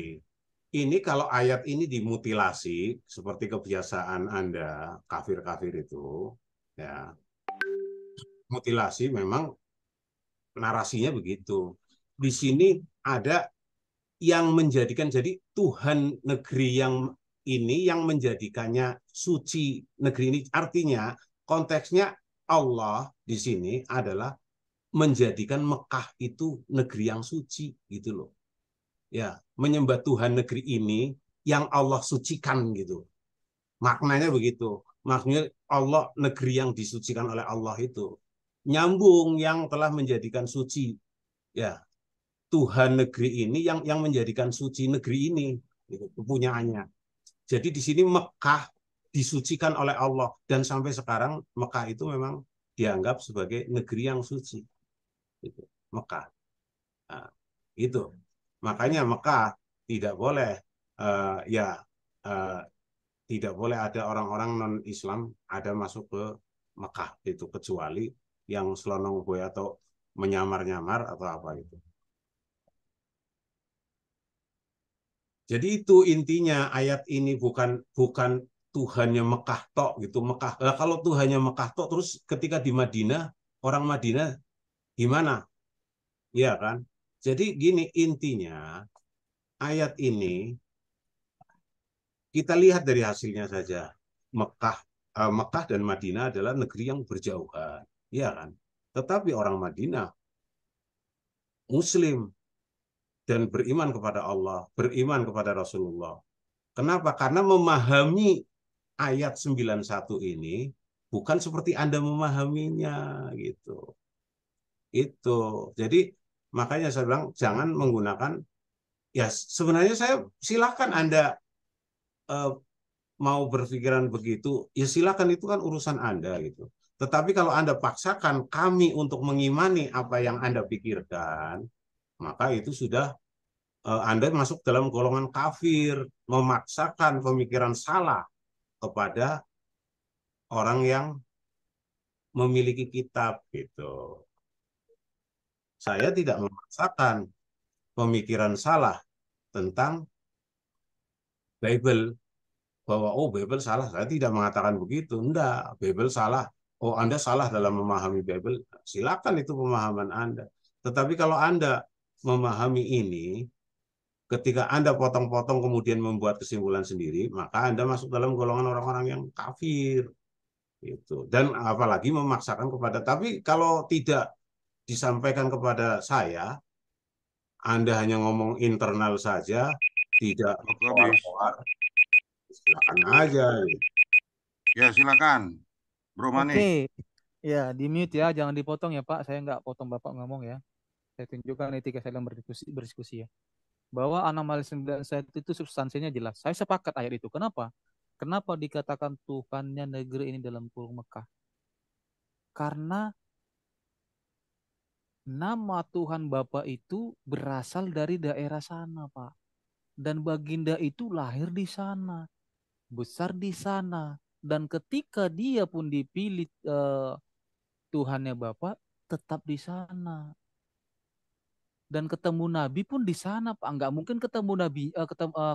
Speaker 5: ini kalau ayat ini dimutilasi seperti kebiasaan Anda kafir-kafir itu, ya mutilasi memang narasinya begitu. Di sini ada yang menjadikan jadi Tuhan negeri yang ini yang menjadikannya suci negeri ini, artinya konteksnya Allah di sini adalah menjadikan Mekah itu negeri yang suci gitu loh. Ya, menyembah Tuhan negeri ini yang Allah sucikan gitu. Maknanya begitu. Maksudnya Allah negeri yang disucikan oleh Allah itu nyambung yang telah menjadikan suci, ya Tuhan negeri ini yang menjadikan suci negeri ini gitu, kepunyaannya. Jadi di sini Mekah disucikan oleh Allah dan sampai sekarang Mekah itu memang dianggap sebagai negeri yang suci. Gitu. Mekah. Nah, itu. Makanya Mekah tidak boleh ya tidak boleh ada orang-orang non-Islam ada masuk ke Mekah itu kecuali yang selonong boy atau menyamar-nyamar atau apa itu. Jadi itu intinya ayat ini bukan Tuhannya Mekah tok gitu Mekah. Nah, kalau Tuhannya Mekah tok terus ketika di Madinah orang Madinah gimana? Iya kan? Jadi gini intinya ayat ini kita lihat dari hasilnya saja. Mekah dan Madinah adalah negeri yang berjauhan, iya kan? Tetapi orang Madinah Muslim dan beriman kepada Allah, beriman kepada Rasulullah. Kenapa? Karena memahami ayat 91 ini bukan seperti Anda memahaminya gitu. Itu. Jadi makanya saya bilang jangan menggunakan ya sebenarnya saya silakan Anda mau berpikiran begitu, ya silakan itu kan urusan Anda gitu. Tetapi kalau Anda paksakan kami untuk mengimani apa yang Anda pikirkan, maka itu sudah Anda masuk dalam golongan kafir, memaksakan pemikiran salah kepada orang yang memiliki kitab gitu. Saya tidak memaksakan pemikiran salah tentang Bible bahwa oh Bible salah. Saya tidak mengatakan begitu. Enggak, Bible salah. Oh, Anda salah dalam memahami Bible. Silakan itu pemahaman Anda. Tetapi kalau Anda memahami ini, ketika Anda potong-potong kemudian membuat kesimpulan sendiri, maka Anda masuk dalam golongan orang-orang yang kafir. Gitu. Dan apalagi memaksakan kepada, tapi kalau tidak disampaikan kepada saya, Anda hanya ngomong internal saja, tidak
Speaker 1: Waktu habis.
Speaker 5: keluar-keluar, silakan aja.
Speaker 1: Ya, silakan. Bro Mane.
Speaker 3: Oke. Ya, di mute ya, jangan dipotong ya Pak. Saya nggak potong Bapak ngomong ya. Saya tunjukkan etika saya dalam berdiskusi ya. Bahwa anomali 91 itu substansinya jelas. Saya sepakat ayat itu. Kenapa? Kenapa dikatakan Tuhannya negeri ini dalam kurung Mekah? Karena nama Tuhan Bapa itu berasal dari daerah sana, Pak. Dan baginda itu lahir di sana, besar di sana. Dan ketika dia pun dipilih Tuhannya Bapa, tetap di sana. Dan ketemu Nabi pun di sana, Pak. Nggak mungkin ketemu Nabi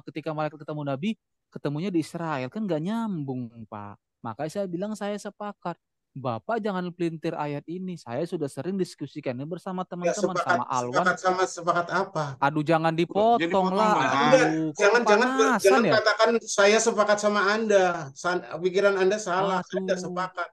Speaker 3: ketika malaikat ketemu Nabi, ketemunya di Israel. Kan nggak nyambung, Pak. Makanya saya bilang saya sepakat. Bapak jangan pelintir ayat ini. Saya sudah sering diskusikannya bersama
Speaker 5: Ya
Speaker 3: teman-teman,
Speaker 5: sepakat,
Speaker 3: sama Alwan.
Speaker 5: sepakat apa?
Speaker 3: Aduh, jangan
Speaker 1: Jadi
Speaker 3: dipotong
Speaker 1: potong
Speaker 3: lah.
Speaker 1: dong, Pak.
Speaker 5: Anda
Speaker 3: Aduh, kok
Speaker 5: jangan
Speaker 3: kepanasan ya?
Speaker 5: katakan saya sepakat sama Anda. Pikiran Anda salah. Saya tidak
Speaker 3: Aduh,
Speaker 5: sepakat.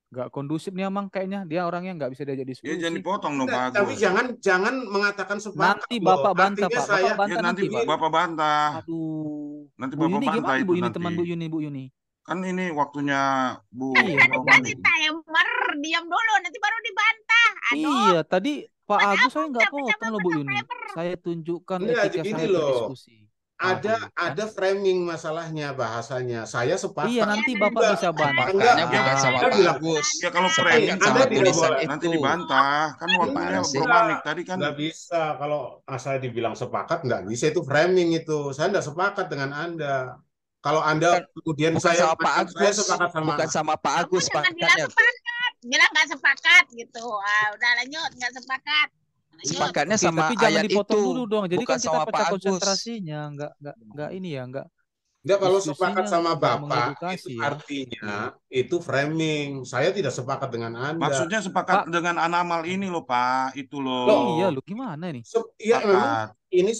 Speaker 3: nggak kondusif nih Amang kayaknya. Dia orangnya nggak bisa diajak
Speaker 1: Ya jangan
Speaker 3: diskusi.
Speaker 1: dipotong dong,
Speaker 5: Enggak,
Speaker 1: Pak
Speaker 5: tapi
Speaker 1: Agus.
Speaker 5: jangan mengatakan sepakat
Speaker 3: Nanti
Speaker 5: loh.
Speaker 3: Bapak bantah,
Speaker 5: Artinya
Speaker 3: Pak.
Speaker 5: saya
Speaker 3: Bapak
Speaker 1: Ya
Speaker 3: bantah
Speaker 1: nanti
Speaker 3: nanti, Pak.
Speaker 1: Bapak bantah.
Speaker 3: Aduh.
Speaker 1: Nanti
Speaker 3: Bu
Speaker 1: Bapak
Speaker 3: Yuni
Speaker 1: bantah
Speaker 3: gimana
Speaker 1: itu
Speaker 3: Bu Yuni,
Speaker 1: nanti.
Speaker 3: teman Bu Yuni, Bu Yuni?
Speaker 1: Kan ini waktunya Bu
Speaker 6: Saya
Speaker 1: Bro
Speaker 6: kasih
Speaker 1: Manik.
Speaker 6: timer, diam dulu, nanti baru dibantah. Aduh,
Speaker 3: Iya, tadi Pak
Speaker 6: buat
Speaker 3: Agus
Speaker 6: apa
Speaker 3: saya nggak
Speaker 6: capek-capek
Speaker 3: potong loh Bu
Speaker 6: pasang
Speaker 3: Yuni.
Speaker 6: timer?
Speaker 3: Saya tunjukkan
Speaker 5: enggak
Speaker 3: etika
Speaker 5: gini
Speaker 3: saya
Speaker 5: loh.
Speaker 3: berdiskusi.
Speaker 5: Ada
Speaker 3: Aduh, kan?
Speaker 5: ada framing masalahnya bahasanya. Saya
Speaker 3: Iya,
Speaker 5: sepakat.
Speaker 3: nanti
Speaker 6: Ya,
Speaker 3: Bapak
Speaker 5: Enggak,
Speaker 3: bisa bantah.
Speaker 4: Sepakatnya bukan
Speaker 5: enggak.
Speaker 4: sama
Speaker 5: Anda
Speaker 4: Pak
Speaker 5: bilang
Speaker 4: Agus.
Speaker 1: Ya kalau
Speaker 5: Anda
Speaker 1: framing
Speaker 4: Sepakat sama
Speaker 5: tidak
Speaker 4: tulisan
Speaker 5: boleh.
Speaker 1: nanti
Speaker 4: itu.
Speaker 1: dibantah. Kan waktunya
Speaker 4: Gimana sih?
Speaker 1: Bro Manik tadi kan.
Speaker 5: Nggak bisa. Kalau saya dibilang sepakat, nggak bisa. Itu framing itu. Saya nggak sepakat dengan Anda. Kalau Anda
Speaker 4: Bukan,
Speaker 5: kemudian
Speaker 4: bukan
Speaker 5: saya
Speaker 4: sama Pak
Speaker 5: saya
Speaker 4: Agus.
Speaker 5: sepakat sama
Speaker 4: Bukan sama Pak
Speaker 6: Kamu
Speaker 4: Agus
Speaker 6: jangan bilang
Speaker 4: sepakatnya.
Speaker 6: sepakat, bilang nggak sepakat gitu. Ah, udah lanjut, nggak sepakat. Lanjut.
Speaker 4: Sepakatnya
Speaker 3: Oke,
Speaker 4: sama
Speaker 3: tapi jangan
Speaker 4: ayat
Speaker 3: dipotong
Speaker 4: itu.
Speaker 3: dulu dong. Jadi
Speaker 4: Bukan
Speaker 3: kan kita
Speaker 4: sama
Speaker 3: pecah
Speaker 4: Pak Agus.
Speaker 3: konsentrasinya, nggak ini ya, nggak
Speaker 5: Enggak, kalau sepakat
Speaker 3: diskusinya
Speaker 5: sama
Speaker 3: nggak
Speaker 5: Bapak, itu
Speaker 3: mengedukasi ya.
Speaker 5: artinya itu framing. Saya tidak sepakat dengan Anda.
Speaker 1: Maksudnya sepakat
Speaker 3: Pak,
Speaker 1: dengan Anamal ini loh Pak. Itu
Speaker 5: Loh,
Speaker 3: iya
Speaker 1: loh.
Speaker 3: loh, gimana nih?
Speaker 5: Ya memang
Speaker 1: Sepakat.
Speaker 5: ini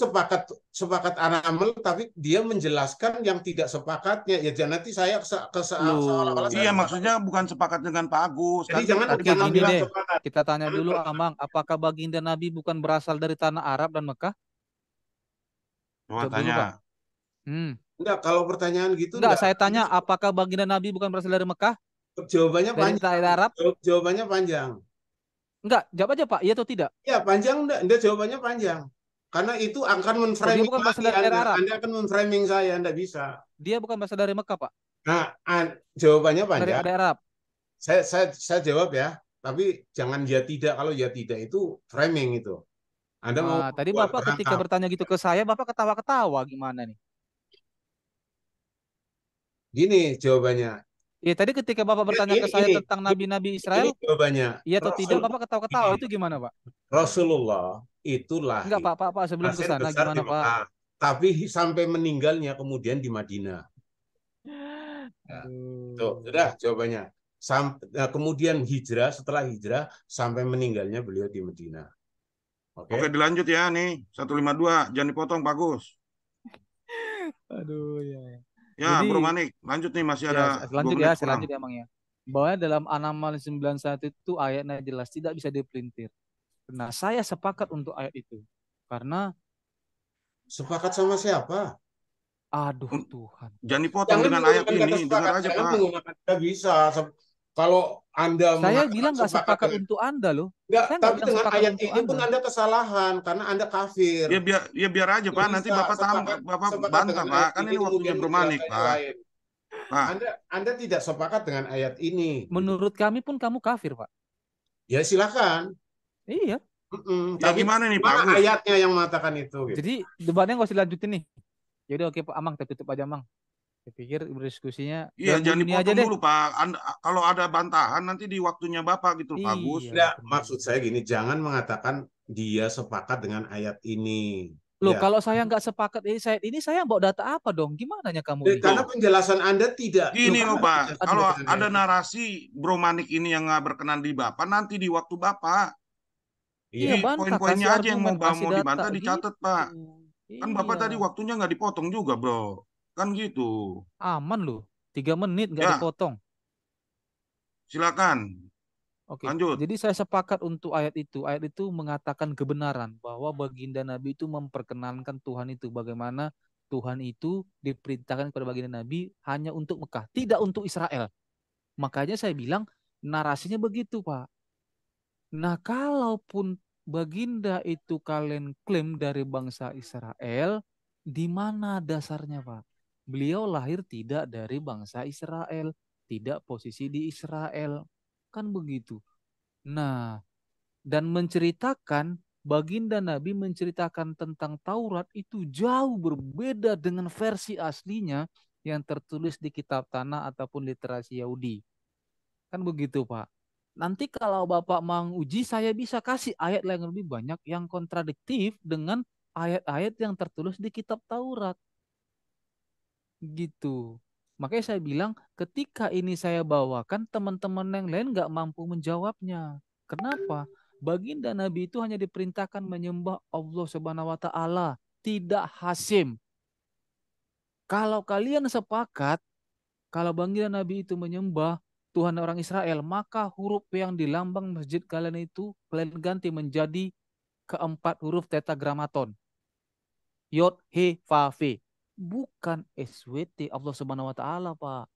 Speaker 5: sepakat Anamel, tapi dia menjelaskan yang tidak sepakatnya. Ya jangan nanti saya seolah-olah
Speaker 3: Loh,
Speaker 5: saya
Speaker 1: Iya
Speaker 5: sepakat.
Speaker 1: maksudnya bukan sepakat dengan Pak Agus.
Speaker 5: Jadi
Speaker 1: Kan
Speaker 3: oke
Speaker 5: jangan
Speaker 3: gini
Speaker 5: bilang
Speaker 3: deh.
Speaker 5: sepakat.
Speaker 3: Kita tanya
Speaker 5: Jangan
Speaker 3: dulu
Speaker 5: bilang
Speaker 3: Amang, apakah baginda Nabi bukan berasal dari tanah Arab dan Mekah?
Speaker 1: coba
Speaker 3: Jawab dulu, Pak.
Speaker 1: tanya.
Speaker 5: Enggak, kalau pertanyaan gitu
Speaker 3: Enggak,
Speaker 5: enggak.
Speaker 3: saya tanya apakah baginda Nabi bukan berasal dari Mekah,
Speaker 5: Jawabannya
Speaker 3: dari
Speaker 5: panjang.
Speaker 3: daerah Arab?
Speaker 5: Jawabannya panjang.
Speaker 3: Enggak, jawab aja Pak, iya atau tidak?
Speaker 5: Ya, panjang enggak? Enggak, jawabannya panjang. Karena itu akan
Speaker 3: Oh, dia
Speaker 5: menframing
Speaker 3: bukan berasal
Speaker 5: lagi
Speaker 3: dari daerah
Speaker 5: Anda.
Speaker 3: Arab.
Speaker 5: Anda akan menframing saya, Anda bisa.
Speaker 3: Dia bukan berasal dari Mekah, Pak.
Speaker 5: Nah, jawabannya
Speaker 3: Dari
Speaker 5: panjang.
Speaker 3: daerah Arab.
Speaker 5: Saya jawab ya, tapi jangan ya tidak. Kalau ya tidak itu framing itu. Anda mau
Speaker 3: Wah, tadi
Speaker 5: buat
Speaker 3: Bapak ketika
Speaker 5: berangkap.
Speaker 3: bertanya gitu ke saya, Bapak ketawa-ketawa gimana nih?
Speaker 5: Gini jawabannya.
Speaker 3: Iya, tadi ketika Bapak bertanya ke saya tentang nabi-nabi
Speaker 5: Ini
Speaker 3: Israel,
Speaker 5: jawabannya.
Speaker 3: iya atau tidak, Bapak ketawa-ketawa. Itu gimana, Pak?
Speaker 5: Rasulullah itu
Speaker 3: Enggak,
Speaker 5: lahir
Speaker 3: Pak, sebelum ke sana
Speaker 5: besar
Speaker 3: gimana,
Speaker 5: di
Speaker 3: Pak?
Speaker 5: Mekah, tapi sampai meninggalnya kemudian di Madinah. Ya, tuh, sudah jawabannya. Kemudian hijrah, setelah hijrah sampai meninggalnya beliau di Madinah.
Speaker 1: Oke dilanjut ya nih 152 jangan dipotong Pak Agus.
Speaker 3: Aduh, ya.
Speaker 1: Ya
Speaker 3: Jadi,
Speaker 1: Bro Manik lanjut nih masih ada 2
Speaker 3: lanjut
Speaker 1: menit
Speaker 3: ya,
Speaker 1: kurang.
Speaker 3: selanjut ya, Bang ya. Bahwa dalam An-Naml 91 itu ayatnya jelas tidak bisa dipelintir. Nah, saya sepakat untuk ayat itu. Karena
Speaker 5: Sepakat sama siapa?
Speaker 3: aduh Tuhan.
Speaker 1: Jangan dipotong dengan ayat ini, dengar aja
Speaker 5: jangan
Speaker 1: Pak.
Speaker 5: menggunakan kata bisa. Kalau Anda
Speaker 3: Saya
Speaker 5: mengatakan
Speaker 3: bilang nggak sepakat
Speaker 5: dengan-
Speaker 3: untuk Anda loh.
Speaker 5: Enggak,
Speaker 3: Saya nggak
Speaker 5: tapi
Speaker 3: bilang
Speaker 5: dengan
Speaker 3: sepakat
Speaker 5: ayat
Speaker 3: untuk
Speaker 5: ini pun
Speaker 3: Anda.
Speaker 5: Anda kesalahan karena Anda kafir.
Speaker 1: Ya biar aja Pak, nanti
Speaker 5: Bisa
Speaker 1: Bapak Bapak
Speaker 5: sepakat
Speaker 1: bantah
Speaker 5: dengan
Speaker 1: Pak.
Speaker 5: ayat
Speaker 1: Kan ini waktunya
Speaker 5: kemudian
Speaker 1: Bro Manik
Speaker 5: menjelaskan yang
Speaker 1: Pak.
Speaker 5: lain.
Speaker 1: Pak.
Speaker 5: Anda tidak sepakat dengan ayat ini.
Speaker 3: Menurut kami pun kamu kafir, Pak.
Speaker 5: Ya silakan.
Speaker 3: Iya.
Speaker 1: Ya
Speaker 5: Tapi
Speaker 1: gimana nih Pak
Speaker 5: mana
Speaker 1: Agus?
Speaker 5: ayatnya yang mengatakan itu? Gitu.
Speaker 3: Jadi debatnya nggak usah dilanjutin nih. Jadi oke Pak Amang, kita tutup aja Amang. Saya pikir berdiskusinya
Speaker 1: Iya jangan
Speaker 3: ini aja
Speaker 1: dipotong
Speaker 3: deh.
Speaker 1: dulu Pak. Kalau ada bantahan nanti di waktunya Bapak gitu Pak Agus.
Speaker 5: Enggak, maksud saya gini, jangan mengatakan dia sepakat dengan ayat ini.
Speaker 3: Loh,
Speaker 5: Ya.
Speaker 3: kalau saya nggak sepakat ini saya bawa data apa dong? Gimana kamu ini?
Speaker 5: Karena penjelasan Anda tidak.
Speaker 1: Gini loh Pak,
Speaker 5: karena
Speaker 1: kalau
Speaker 5: penjelasan
Speaker 1: ada
Speaker 5: Anda-
Speaker 1: narasi Bro Manik ini yang nggak berkenan di Bapak, nanti di waktu Bapak.
Speaker 3: Iya,
Speaker 1: Di
Speaker 3: bantah,
Speaker 1: poin-poinnya
Speaker 3: kasih
Speaker 1: aja yang
Speaker 3: argumen, kasih
Speaker 1: mau
Speaker 3: data,
Speaker 1: dibantah dicatat Pak. Kan Bapak
Speaker 3: Iya.
Speaker 1: tadi waktunya nggak dipotong juga Bro. Kan gitu.
Speaker 3: Aman loh. 3 menit nggak
Speaker 1: Ya.
Speaker 3: dipotong.
Speaker 1: Silakan.
Speaker 3: Oke.
Speaker 1: Lanjut.
Speaker 3: Jadi saya sepakat untuk ayat itu. Ayat itu mengatakan kebenaran bahwa baginda Nabi itu memperkenalkan Tuhan itu. Bagaimana Tuhan itu diperintahkan kepada baginda Nabi hanya untuk Mekah, tidak untuk Israel. Makanya saya bilang narasinya begitu, Pak. Nah, kalaupun baginda itu kalian klaim dari bangsa Israel, di mana dasarnya, Pak? Beliau lahir tidak dari bangsa Israel, tidak posisi di Israel. Kan begitu. Nah, dan menceritakan, baginda Nabi menceritakan tentang Taurat itu jauh berbeda dengan versi aslinya yang tertulis di kitab tanah ataupun literasi Yahudi. Kan begitu, Pak. Nanti kalau Bapak menguji, saya bisa kasih ayat yang lebih banyak yang kontradiktif dengan ayat-ayat yang tertulis di kitab Taurat. Gitu. Makanya saya bilang, ketika ini saya bawakan, teman-teman yang lain nggak mampu menjawabnya. Kenapa? Baginda Nabi itu hanya diperintahkan menyembah Allah Subhanahu wa Ta'ala, tidak Hasim. Kalau kalian sepakat, kalau baginda Nabi itu menyembah Tuhan orang Israel, maka huruf yang di lambang masjid kalian itu kalian ganti menjadi keempat huruf tetragramaton. Yod, He, Fa, Fe. Bukan SWT Allah Subhanahu wa Ta'ala, Pak.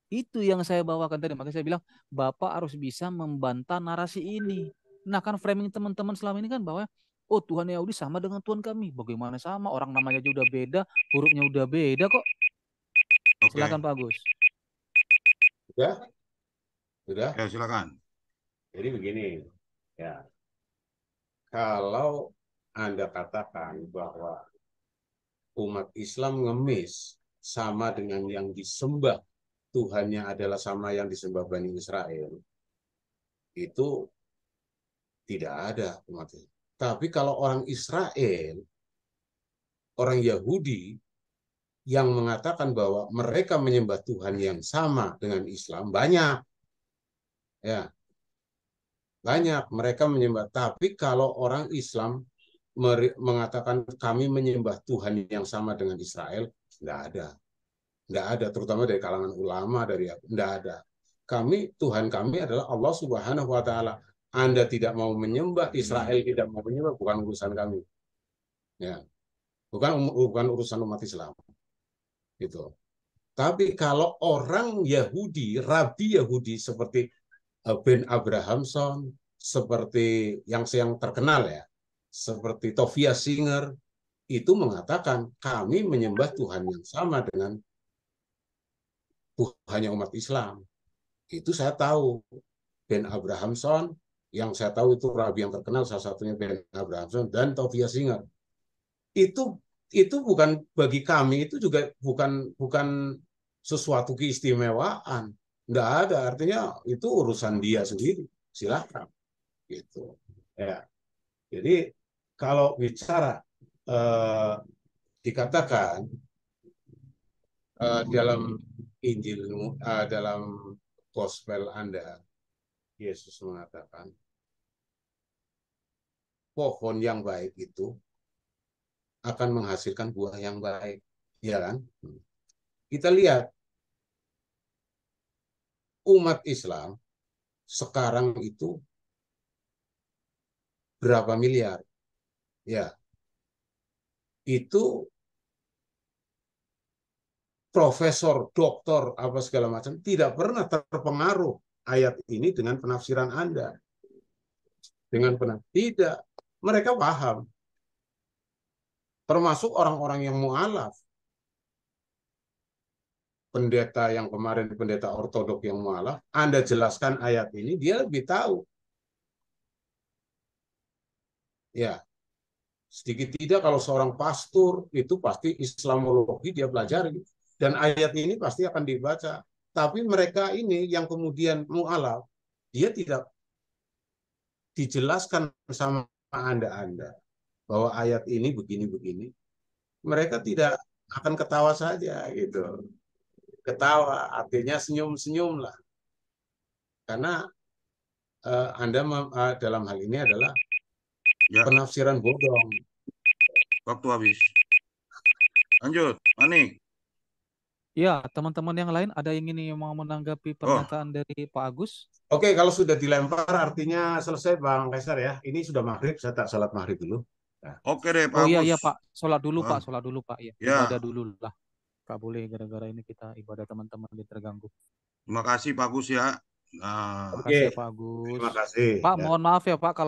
Speaker 3: Itu yang saya bawakan tadi. Makanya saya bilang, Bapak harus bisa membantah narasi ini. Nah, kan framing teman-teman selama ini kan bahwa, oh Tuhan Yahudi sama dengan Tuhan kami. Bagaimana sama? Orang namanya aja udah beda, hurufnya udah beda kok.
Speaker 1: Oke.
Speaker 3: Silakan Pak Agus.
Speaker 5: Sudah? Sudah?
Speaker 1: Ya, silakan.
Speaker 5: Jadi begini, ya. Kalau Anda katakan bahwa umat Islam ngemis sama dengan yang disembah Tuhannya adalah sama yang disembah Bani Israel, itu tidak ada umat Islam. Tapi kalau orang Israel, orang Yahudi yang mengatakan bahwa mereka menyembah Tuhan yang sama dengan Islam, banyak. Ya, banyak mereka menyembah. Tapi kalau orang Islam mengatakan kami menyembah Tuhan yang sama dengan Israel, tidak ada. Tidak ada, terutama dari kalangan ulama, tidak ada. Tuhan kami adalah Allah Subhanahu wa Ta'ala. Anda tidak mau menyembah, Israel tidak mau menyembah, bukan urusan kami. Ya, bukan urusan umat Islam. Gitu. Tapi kalau orang Yahudi, rabi Yahudi seperti Ben Abrahamson, seperti yang terkenal ya, seperti Tovia Singer, itu mengatakan kami menyembah Tuhan yang sama dengan Tuhannya umat Islam. Itu saya tahu. Ben Abrahamson, yang saya tahu itu rabi yang terkenal, salah satunya Ben Abrahamson dan Tovia Singer. Itu bukan bagi kami, itu juga bukan sesuatu keistimewaan. Tidak ada, artinya itu urusan dia sendiri. Silakan. Gitu. Ya. Jadi kalau bicara dikatakan dalam Injil, dalam gospel Anda, Yesus mengatakan pohon yang baik itu akan menghasilkan buah yang baik, ya kan? Kita lihat umat Islam sekarang itu berapa miliar? Ya, itu profesor, doktor, apa segala macam tidak pernah terpengaruh ayat ini dengan penafsiran Anda. Tidak, mereka paham. Termasuk orang-orang yang mu'alaf. Pendeta yang kemarin, pendeta ortodok yang mu'alaf, Anda jelaskan ayat ini, dia lebih tahu. Ya, sedikit tidak kalau seorang pastor itu pasti Islamologi dia pelajari. Dan ayat ini pasti akan dibaca. Tapi mereka ini yang kemudian mu'alaf, dia tidak dijelaskan sama Anda bahwa ayat ini begini-begini. Mereka tidak akan ketawa saja gitu. Ketawa artinya senyum-senyum lah. Karena Anda dalam hal ini adalah penafsiran bodong.
Speaker 1: Waktu habis. Lanjut, Manik.
Speaker 3: Ya, teman-teman yang lain ada yang ingin mau menanggapi pernyataan dari Pak Agus?
Speaker 5: Oke, kalau sudah dilempar artinya selesai Bang Kaisar ya. Ini sudah maghrib, saya tak salat maghrib dulu.
Speaker 1: Nah. Oke deh Pak
Speaker 3: Agus.
Speaker 1: Iya
Speaker 3: Pak, sholat dulu Pak, sholat dulu Pak. Ya. Ibadah dulu lah. Gak boleh gara-gara ini kita ibadah teman-teman terganggu.
Speaker 1: Terima kasih Pak Agus ya.
Speaker 3: Terima kasih Pak Agus.
Speaker 5: Terima kasih.
Speaker 3: Pak, mohon maaf ya Pak kalau